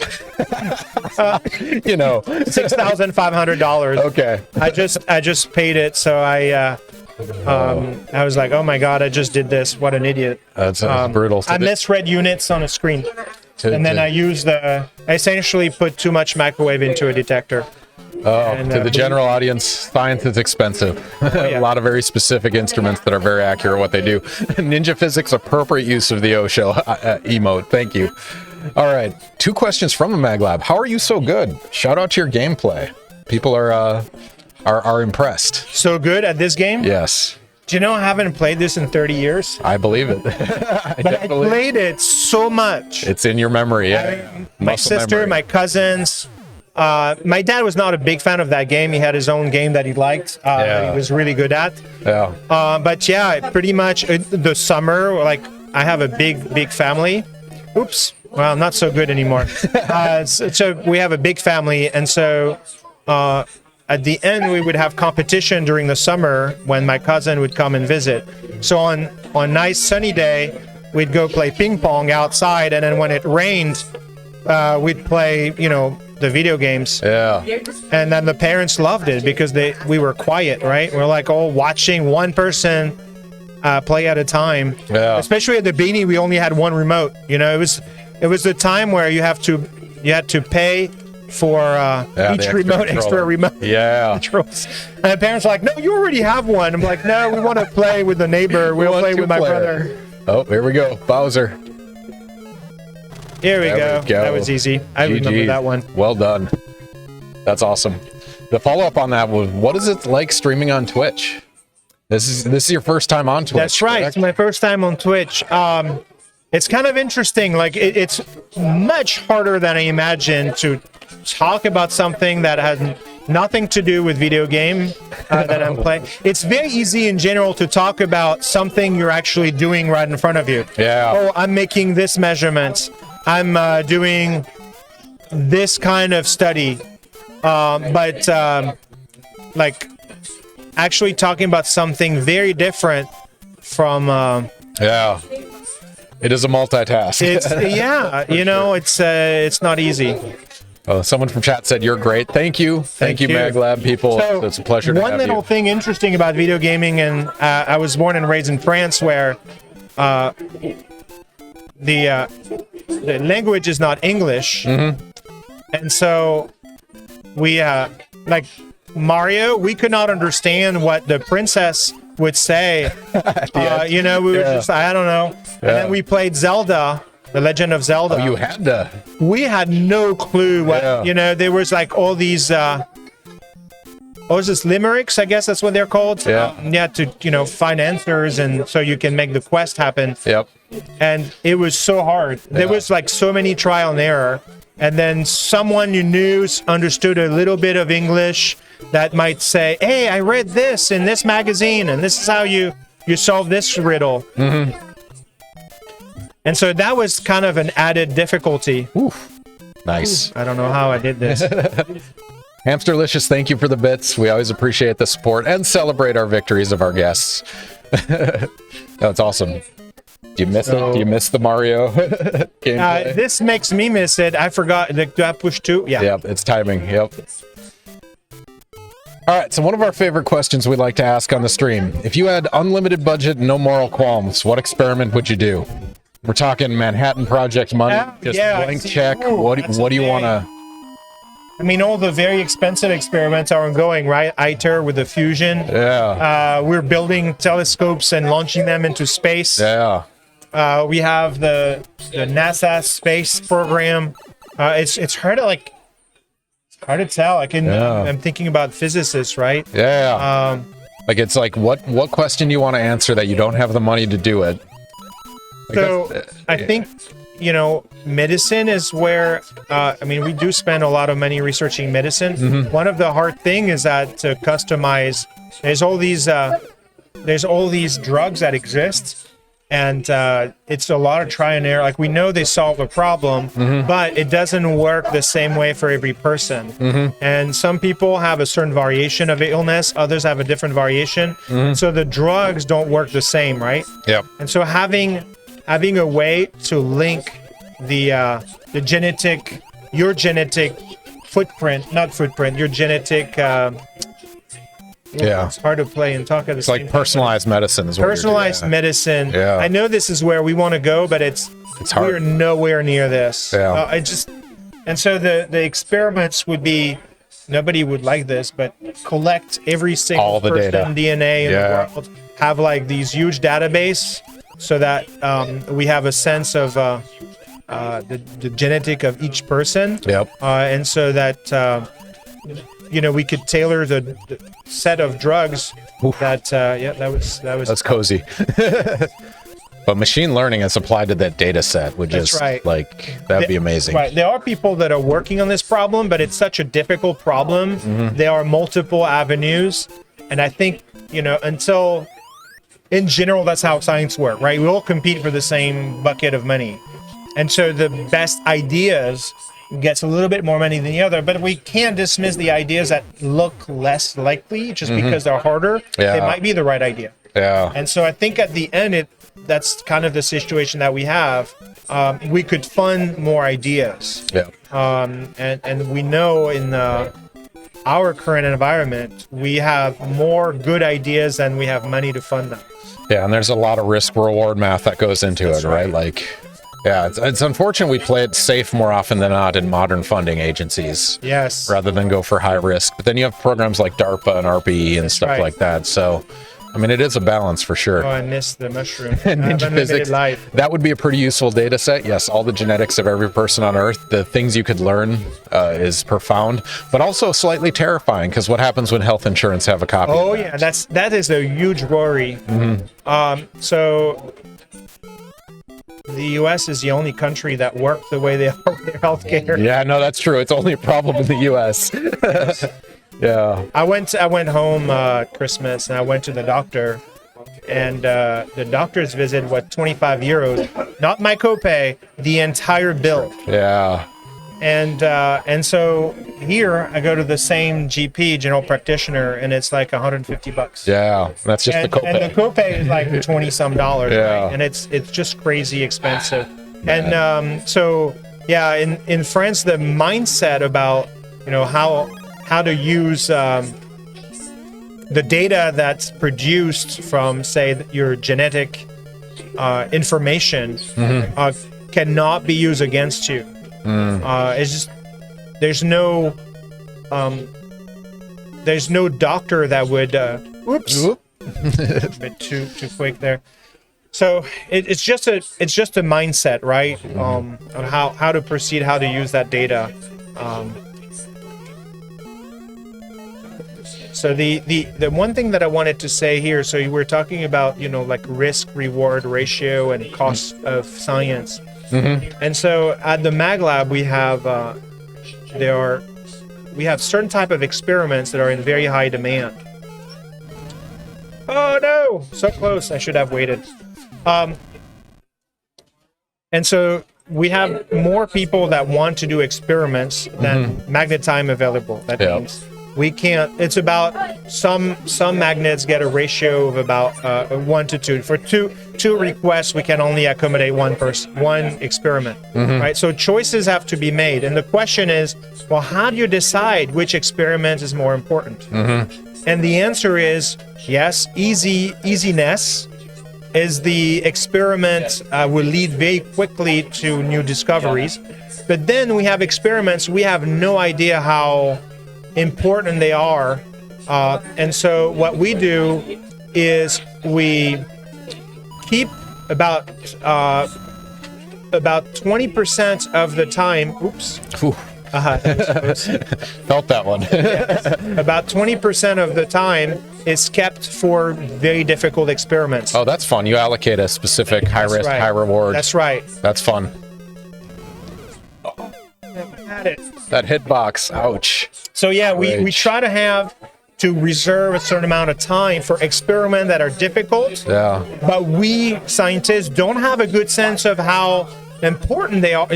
know, $6,500. okay. I just paid it, so I was like, oh my god, I just did this. What an idiot. That's brutal. I misread units on a screen, and then I essentially put too much microwave into a detector. To the general audience, science is expensive. A lot of very specific instruments that are very accurate what they do. Ninja Physics, appropriate use of the OSHO emote. Thank you. All right, 2 questions from the MagLab. How are you so good? Shout out to your gameplay. People are impressed. So good at this game? Yes. Do you know I haven't played this in 30 years? I believe it. I played it so much. It's in your memory. Yeah. My sister, my cousins. My dad was not a big fan of that game. He had his own game that he liked, that he was really good at. Yeah. But yeah, pretty much the summer, like I have a big family. Oops. Well, not so good anymore. So we have a big family. And so at the end, we would have competition during the summer when my cousin would come and visit. So on a nice sunny day, we'd go play ping pong outside. And then when it rained, we'd play, the video games. Yeah. And then the parents loved it because we were quiet, right? We're like all watching one person play at a time. Yeah. Especially at the Beanie, we only had one remote. It was the time where you had to pay for each remote, extra remote. Yeah. Controls. And the parents are like, no, you already have one. I'm like, no, we want to play with the neighbor. We'll play with my brother. Oh, here we go. Bowser. Here we go. That was easy. I remember that one. Well done. That's awesome. The follow-up on that was, what is it like streaming on Twitch? This is your first time on Twitch. That's right. Correct? It's my first time on Twitch. It's kind of interesting. Like it's much harder than I imagined to talk about something that has nothing to do with video game that I'm playing. It's very easy in general to talk about something you're actually doing right in front of you. Yeah. Oh, I'm making this measurement. I'm doing this kind of study, but like actually talking about something very different from. Yeah, it is a multitask. It's not easy. Oh, someone from chat said you're great. Thank you, MagLab people. So, it's a pleasure to have you. One little thing interesting about video gaming, and I was born and raised in France, where the language is not English, and so we like Mario, we could not understand what the princess would say. We were just, I don't know. And then we played Zelda, The Legend of Zelda. Oh, you had to. We had no clue what there was like all these limericks, I guess that's what they're called. Yeah. To find answers, and so you can make the quest happen. Yep. And it was so hard. There was like so many trial and error. And then someone you knew understood a little bit of English that might say, hey, I read this in this magazine, and this is how you solve this riddle. And so that was kind of an added difficulty. Oof. Nice. I don't know how I did this. Hamsterlicious, thank you for the bits. We always appreciate the support and celebrate our victories of our guests. That's awesome. Do you miss it? Do you miss the Mario gameplay? This makes me miss it. I forgot. Do I push 2? Yeah. Yep, it's timing. Yep. All right, so one of our favorite questions we like to ask on the stream. If you had unlimited budget and no moral qualms, what experiment would you do? We're talking Manhattan Project money, blank check. What do you want to... I mean, all the very expensive experiments are ongoing, right? ITER with the fusion. Yeah. We're building telescopes and launching them into space. Yeah. We have the NASA space program. It's hard to tell. I'm thinking about physicists, right? Yeah. It's like what question do you want to answer that you don't have the money to do it? So I think, medicine is where, we do spend a lot of money researching medicine. One of the hard thing is that to customize, there's all these drugs that exist, and it's a lot of try and error. Like, we know they solve a problem, but it doesn't work the same way for every person. And some people have a certain variation of illness, others have a different variation. So the drugs don't work the same, right? Yep. And so having a way to link your genetic footprint, your genetic it's hard to play and talk at the It's same like time. Personalized medicine is what Personalized medicine. Yeah. I know this is where we want to go, but it's hard. we're nowhere near this. Yeah. And so the experiments would be, nobody would like this, but collect every single All the person data. DNA in the world, have like these huge database, so that we have a sense of the genetic of each person. Yep. And so that we could tailor the set of drugs. That was That's cozy. But machine learning as applied to that data set would just that'd be amazing. Right. There are people that are working on this problem, but it's such a difficult problem. There are multiple avenues, and I think until, in general, that's how science works, right? We all compete for the same bucket of money, and so the best ideas gets a little bit more money than the other, but we can't dismiss the ideas that look less likely just because they're harder. They might be the right idea. Yeah. And so I think at the end, that's kind of the situation that we have. We could fund more ideas. Yeah. And we know in our current environment, we have more good ideas than we have money to fund them. Yeah, and there's a lot of risk reward math that goes into it, right? Like, yeah, it's unfortunate we play it safe more often than not in modern funding agencies. Yes. Rather than go for high risk. But then you have programs like DARPA and RPE and stuff like that. So, it is a balance for sure. Oh, I missed the mushroom. And ninja physics, life. that would be a pretty useful data set. Yes, all the genetics of every person on Earth, the things you could learn is profound, but also slightly terrifying, because what happens when health insurance have a copy of that? Yeah, that is a huge worry. So the U.S. is the only country that works the way they are with their healthcare. Yeah, no, that's true. It's only a problem in the U.S. Yeah. I went home Christmas, and I went to the doctor, and the doctor's visit was 25 euros, not my copay, the entire bill. Yeah. And so here I go to the same GP, general practitioner, and it's like $150. Yeah, that's just the copay. And the copay is like $20 some. Yeah. Right? And it's just crazy expensive. And in France, the mindset about how to use the data that's produced from, say, your genetic information cannot be used against you. It's just there's no doctor that would a bit too quick there. So it's just a mindset, right? On how to proceed, how to use that data. So the one thing that I wanted to say here, so you were talking about, like risk reward ratio and cost of science. And so at the MagLab, we have certain type of experiments that are in very high demand. Oh no, so close. I should have waited. And so we have more people that want to do experiments than magnet time available. That means we can't. It's about some magnets get a ratio of about 1 to 2. For two requests, we can only accommodate one experiment, right? So choices have to be made, and the question is, well, how do you decide which experiment is more important? And the answer is yes, easiness is the experiment will lead very quickly to new discoveries. But then we have experiments we have no idea how important they are, and so what we do is we keep about 20% of the time. Oops. Felt that one. About 20% of the time, is kept for very difficult experiments. Oh, that's fun. You allocate a specific high risk, right. high reward. That's right. That's fun. Had it. That hitbox. Ouch. So yeah, we Rage. try to reserve a certain amount of time for experiments that are difficult. Yeah. But we scientists don't have a good sense of how important they are.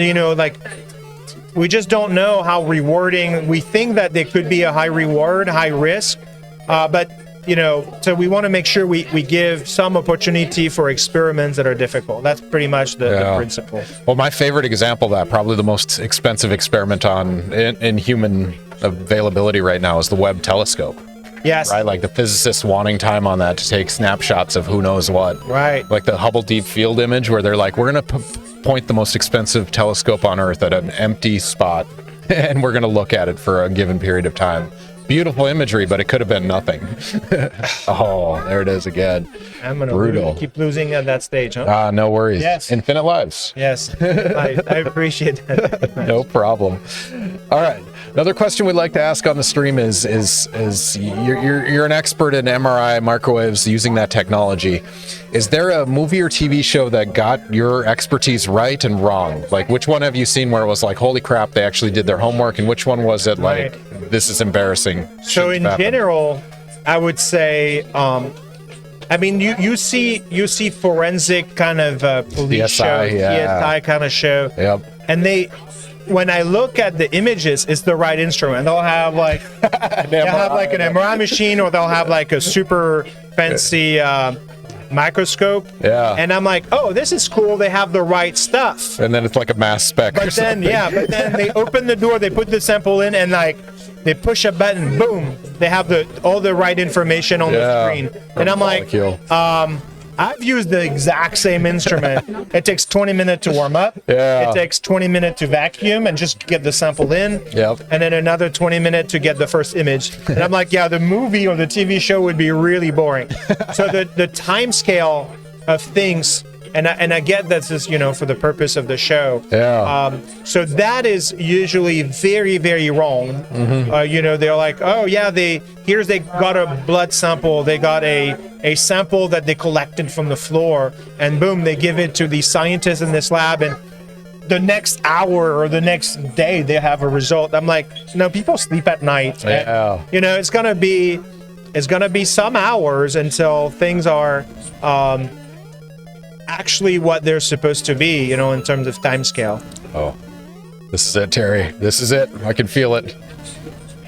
We just don't know how rewarding. We think that they could be a high reward, high risk, but so we want to make sure we give some opportunity for experiments that are difficult. That's pretty much the principle. Well, my favorite example of that, probably the most expensive experiment in human availability right now, is the Webb telescope. Yes. Right, like the physicists wanting time on that to take snapshots of who knows what. Right. Like the Hubble Deep Field image, where they're like, we're going to point the most expensive telescope on Earth at an empty spot, and we're going to look at it for a given period of time. Beautiful imagery, but it could have been nothing. Oh, there it is again. I'm gonna Brutal. keep losing at that stage, huh? No worries. Yes. Infinite lives. Yes. I appreciate that. No problem. All right. Another question we'd like to ask on the stream is you're an expert in MRI microwaves using that technology. Is there a movie or TV show that got your expertise right and wrong? Like, which one have you seen where it was like, holy crap, they actually did their homework, and which one was it like, this is embarrassing? So in general, I would say, you see forensic kind of police CSI, show, CSI kind of show. Yep. And when I look at the images, it's the right instrument. They'll have like an MRI machine, or they'll have like a super fancy microscope. Yeah. And I'm like, oh, this is cool. They have the right stuff. And then it's like a mass spec or But then, something. but then they open the door, they put the sample in, and like they push a button, boom, they have all the right information on the screen. And I'm like, I've used the exact same instrument. It takes 20 minutes to warm up. Yeah. It takes 20 minutes to vacuum and just get the sample in. Yep. And then another 20 minutes to get the first image. And I'm like, yeah, the movie or the TV show would be really boring. So the time scale of things, and I get that's just, for the purpose of the show. Yeah. So that is usually very, very wrong. Mm-hmm. They're like, oh yeah, they got a blood sample, they got a sample that they collected from the floor, and boom, they give it to the scientists in this lab, and the next hour or the next day they have a result. I'm like, no, people sleep at night. Yeah. And, it's gonna be some hours until things are actually what they're supposed to be, in terms of time scale. Oh, this is it, Terry. This is it. I can feel it.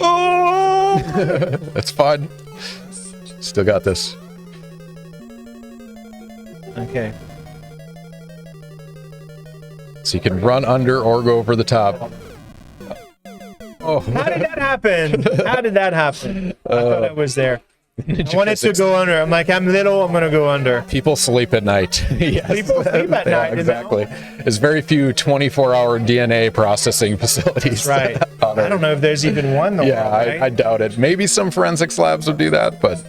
Oh! That's fun. Still got this. Okay. So you can run under or go over the top. Oh. How did that happen? I thought I was there. I wanted to go under. I'm like, I'm little, I'm going to go under. People sleep at night. Yes. People sleep at night. Exactly. There's very few 24-hour DNA processing facilities. Right. I don't know if there's even one. I doubt it. Maybe some forensics labs would do that, but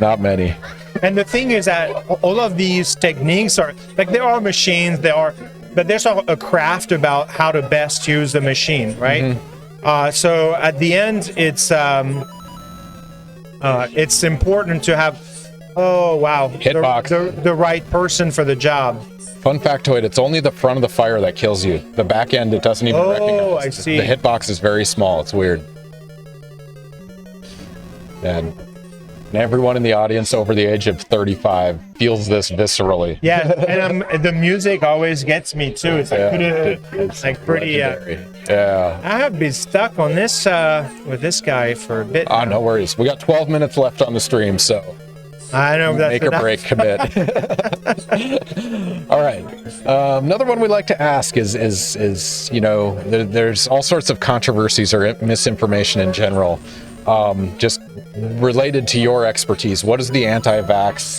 not many. And the thing is that all of these techniques are, like, there are machines, but there's a craft about how to best use the machine, right? Mm-hmm. So at the end, it's important to have, hitbox, the right person for the job. Fun factoid, it's only the front of the fire that kills you. The back end, it doesn't even recognize. Oh, I see. The hitbox is very small. It's weird. And everyone in the audience over the age of 35 feels this viscerally. Yeah, and the music always gets me too. It's like, it's like pretty. Yeah. I have been stuck on this with this guy for a bit. No worries. We got 12 minutes left on the stream, so I know that's make or break, commit. All right. Another one we'd like to ask is there's all sorts of controversies or misinformation in general. Just related to your expertise, what is the anti-vax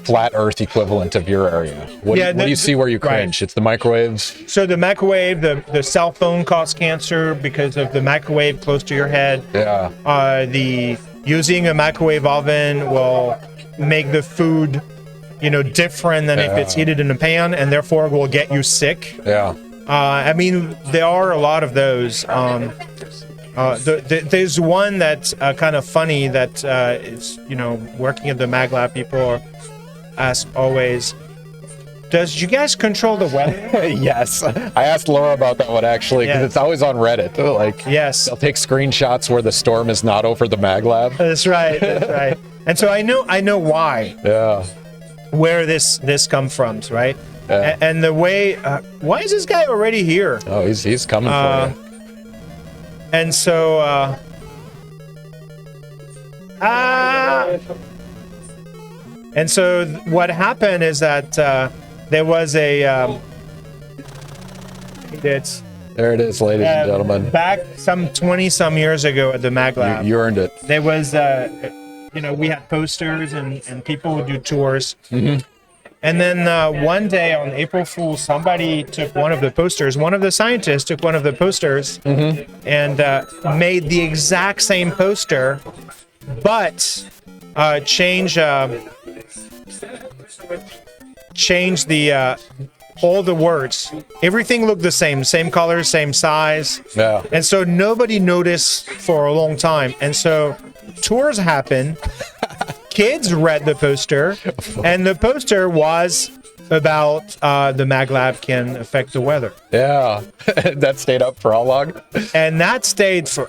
/ flat Earth equivalent of your area? What do you see where you cringe? Right. It's the microwaves. So the microwave, the cell phone causes cancer because of the microwave close to your head. Yeah. Using a microwave oven will make the food, different than if it's heated in a pan, and therefore will get you sick. Yeah. There are a lot of those. There's one that's kind of funny that is, working at the MagLab. People ask always, does you guys control the weather? Yes, I asked Laura about that one actually because it's always on Reddit. Like, yes, they'll take screenshots where the storm is not over the MagLab. That's right. That's right. And so I know why. Yeah. Where this comes from, right? Yeah. And the way, why is this guy already here? Oh, he's coming for you. And so, what happened is that there was a. There it is, ladies and gentlemen. Back some 20-some years ago at the MagLab. You earned it. There was, we had posters and people would do tours. Mm-hmm. And then one day on April Fool's, somebody took one of the posters. One of the scientists took one of the posters and made the exact same poster, but changed the all the words. Everything looked the same color, same size. Yeah. And so nobody noticed for a long time. And so tours happened. Kids read the poster, and the poster was about the MagLab can affect the weather. Yeah. That stayed up for how long? And that stayed for,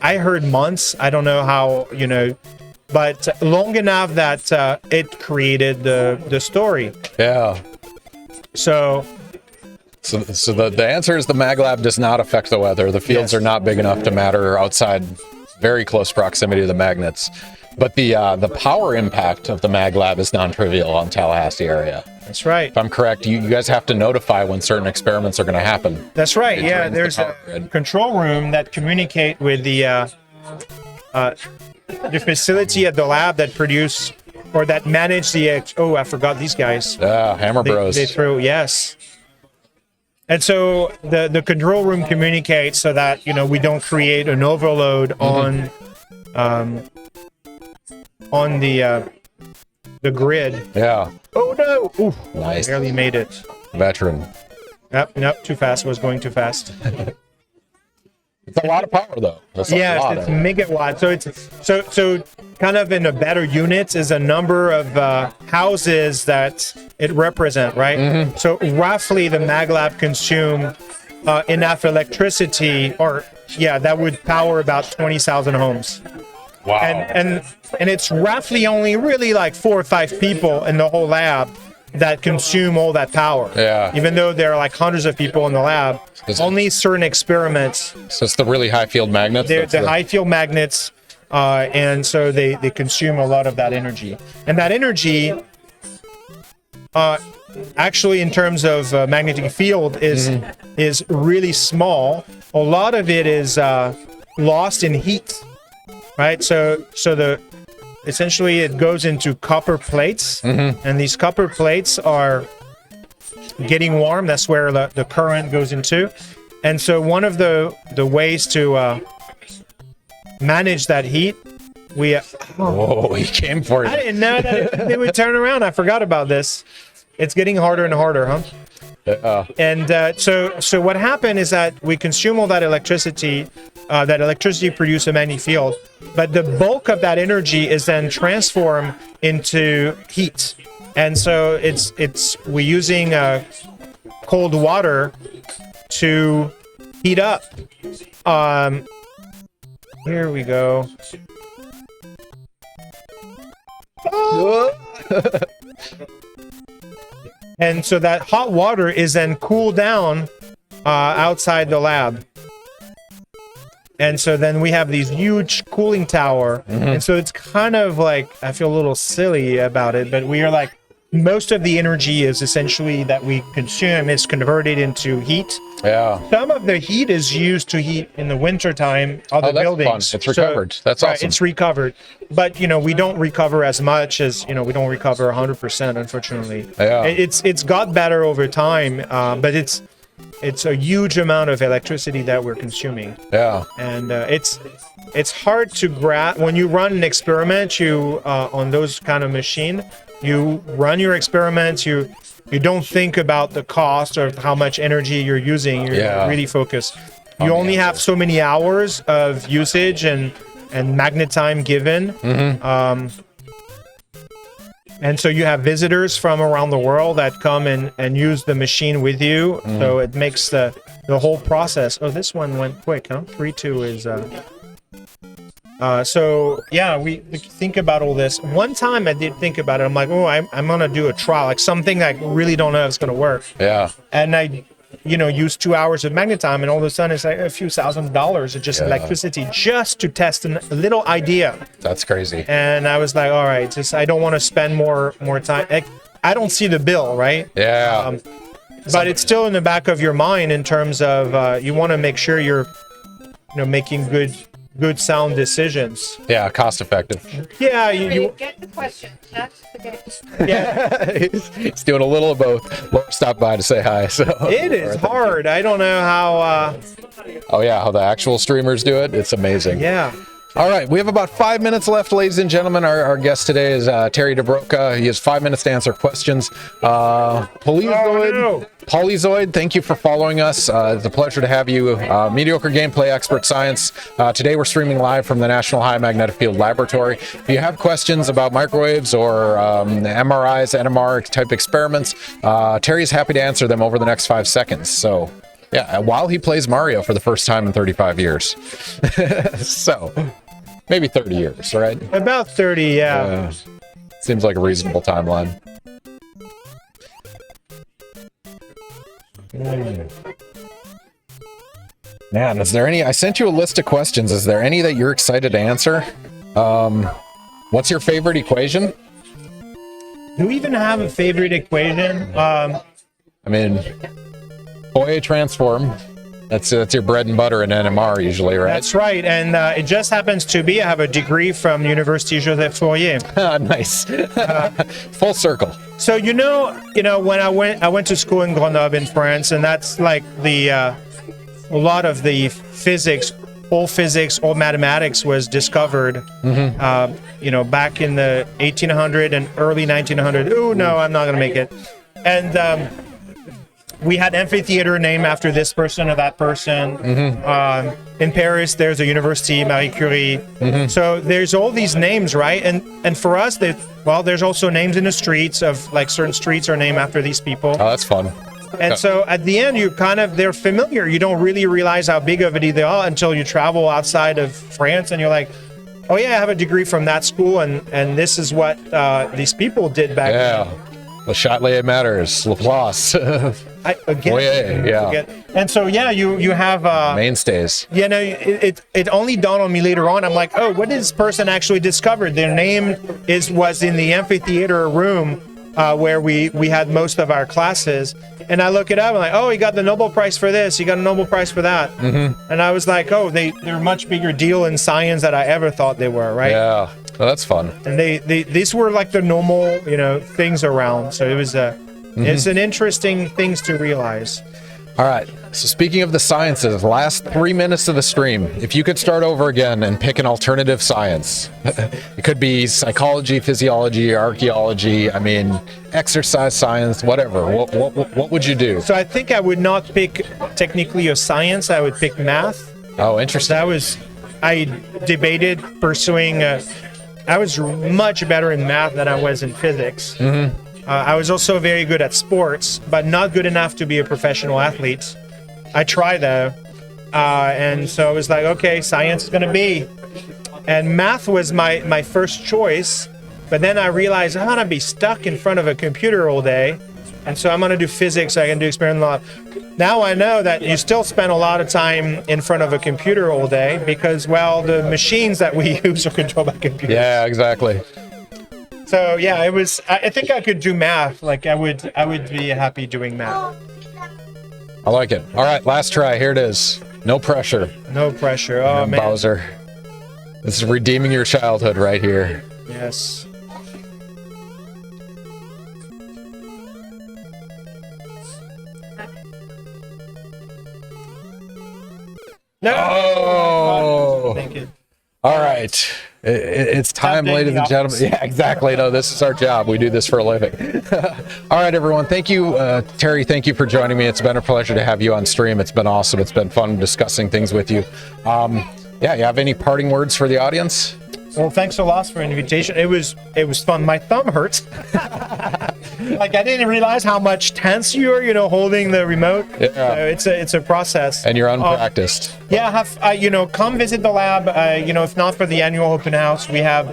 I heard months. I don't know how, but long enough that it created the story. Yeah. So the answer is the MagLab does not affect the weather. The fields are not big enough to matter outside very close proximity to the magnets. But the power impact of the MagLab is non-trivial on Tallahassee area. That's right. If I'm correct, you guys have to notify when certain experiments are going to happen. That's right. It Yeah, drains there's a control room that communicate with the facility at the lab that produce or that manage the. I forgot these guys. Yeah, Hammer Bros. They throw yes. And so the control room communicates so that we don't create an overload on the grid. Yeah. Oh no! Ooh, Nice. Barely made it. Veteran. Nope, too fast. Was going too fast. It's a lot of power though. That's a lot it's of it. megawatt. So it's so kind of in a better units is a number of houses that it represent, right? So roughly the MagLab consume enough electricity, or that would power about 20,000 homes. Wow. And it's roughly only really like 4 or 5 people in the whole lab that consume all that power. Yeah. Even though there are like hundreds of people in the lab, only certain experiments. So it's the really high field magnets. They're the high field magnets, and so they consume a lot of that energy. And that energy, actually, in terms of magnetic field, is really small. A lot of it is lost in heat, right? So essentially it goes into copper plates, and these copper plates are getting warm. That's where the current goes into. And so one of the ways to manage that heat, Whoa, he came for you. I didn't know that they would turn around. I forgot about this. It's getting harder and harder, huh? And so what happened is that we consume all that electricity. That electricity produces a magnetic field, but the bulk of that energy is then transformed into heat. And so we're using cold water to heat up. Here we go. And so that hot water is then cooled down outside the lab. And so then we have these huge cooling tower. And so it's kind of like, I feel a little silly about it, but we are like, most of the energy is essentially that we consume is converted into heat. Yeah. Some of the heat is used to heat in the wintertime other that's buildings. Fun. It's recovered. That's awesome. It's recovered. But, we don't recover as much as, we don't recover 100%, unfortunately. Yeah. It's got better over time, but it's a huge amount of electricity that we're consuming. Yeah. And it's hard to grasp. When you run an experiment, on those kind of machine, you run your experiments, you don't think about the cost or how much energy you're using. You're really focused. You only have so many hours of usage and magnet time given. And so you have visitors from around the world that come and use the machine with you. So it makes the whole process. Oh, this one went quick, huh? 3-2 is... so yeah, we think about all this. One time I did think about it. I'm like, oh, I'm going to do a trial, like something that I really don't know if it's going to work. Yeah. And I, use 2 hours of magnet time, and all of a sudden it's like a few $1,000s of just electricity just to test a little idea. That's crazy. And I was like, all right, I don't want to spend more time. I don't see the bill, right? Yeah. But it's still in the back of your mind in terms of you want to make sure you're, making good sound decisions. Yeah, cost effective. Yeah, you get the question. That's the game. yeah. He's doing a little of both. Laura stopped by to say hi. So It is hard. I don't know how. Oh yeah, how the actual streamers do it. It's amazing. Yeah. All right, we have about 5 minutes left, ladies and gentlemen. Our guest today is Thierry Dubroca. He has 5 minutes to answer questions. Polyzoid, thank you for following us. It's a pleasure to have you. Mediocre Gameplay Expert Science. Today we're streaming live from the National High Magnetic Field Laboratory. If you have questions about microwaves or MRIs, NMR type experiments, Terry is happy to answer them over the next 5 seconds. So, yeah, while he plays Mario for the first time in 35 years. So, maybe 30 years, right? About 30, yeah. Seems like a reasonable timeline. Man, is there any? I sent you a list of questions. Is there any that you're excited to answer? What's your favorite equation? Do we even have a favorite equation? I mean, Fourier transform. That's your bread and butter in NMR usually, right? That's right, and it just happens to be I have a degree from University Joseph Fourier. Nice. Full circle. So when I went to school in Grenoble in France, and that's like a lot of the physics, all mathematics was discovered, back in the 1800 and early 1900. Oh no, I'm not gonna make it. And we had amphitheater named after this person or that person. In Paris, there's a university, Marie Curie. So there's all these names, right? And for us, there's also names in the streets of like certain streets are named after these people. Oh, that's fun. And so at the end, they're familiar. You don't really realize how big of a deal they are until you travel outside of France and you're like, oh yeah, I have a degree from that school and this is what these people did back then. Le Châtelet matters. Laplace. And so you have mainstays. It only dawned on me later on. I'm like, oh, what did this person actually discovered? Their name was in the amphitheater room where we had most of our classes. And I look it up. I'm like, oh, he got the Nobel Prize for this. He got a Nobel Prize for that. And I was like, oh, they're a much bigger deal in science than I ever thought they were, right? Yeah, well, that's fun. And these were like the normal, things around. So it was it's an interesting things to realize. All right. So speaking of the sciences, last 3 minutes of the stream, if you could start over again and pick an alternative science, it could be psychology, physiology, archaeology, exercise science, whatever. What would you do? So I think I would not pick technically a science. I would pick math. Oh, interesting. I debated pursuing. I was much better in math than I was in physics. I was also very good at sports, but not good enough to be a professional athlete. I tried though. And so I was like, okay, science is going to be. And math was my first choice. But then I realized I'm going to be stuck in front of a computer all day. And so I'm going to do physics. I can do experimental law. Now I know that you still spend a lot of time in front of a computer all day because, the machines that we use are controlled by computers. Yeah, exactly. So yeah, it was. I think I could do math. Like I would be happy doing math. I like it. All right, last try. Here it is. No pressure. No pressure. Oh man. Bowser. This is redeeming your childhood right here. Yes. No. Oh. Thank you. All right. It's time, day in ladies the and gentlemen. office. Yeah, exactly. No, this is our job. We do this for a living. All right, everyone. Thank you, Terry. Thank you for joining me. It's been a pleasure to have you on stream. It's been awesome. It's been fun discussing things with you. Yeah, you have any parting words for the audience? Well, thanks a lot for the invitation. It was fun. My thumb hurts. Like I didn't realize how much tense you are, holding the remote. Yeah. So it's a process. And you're unpracticed. Yeah, come visit the lab. If not for the annual open house, we have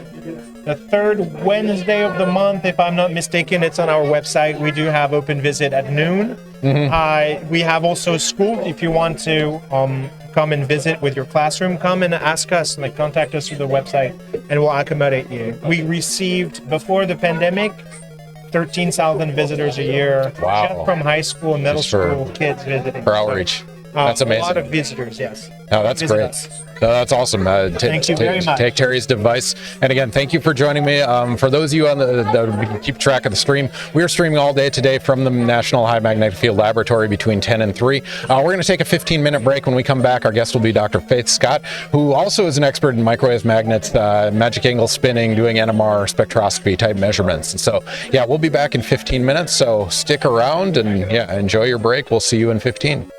the third Wednesday of the month, if I'm not mistaken. It's on our website. We do have open visit at noon. We have also school. If you want to come and visit with your classroom, come and ask us, contact us through the website, and we'll accommodate you. We received, before the pandemic, 13,000 visitors a year. Wow. Just from high school and middle Just for- school kids visiting. For outreach. That's amazing. A lot of visitors, yes. No, that's Visit great. us. No, that's awesome. Thank you very much. Take Terry's advice. And again, thank you for joining me. For those of you that keep track of the stream, we are streaming all day today from the National High Magnetic Field Laboratory between 10 and 3. We're going to take a 15-minute break. When we come back, our guest will be Dr. Faith Scott, who also is an expert in microwave magnets, magic angle spinning, doing NMR spectroscopy type measurements. And so, yeah, we'll be back in 15 minutes. So stick around and, yeah, enjoy your break. We'll see you in 15.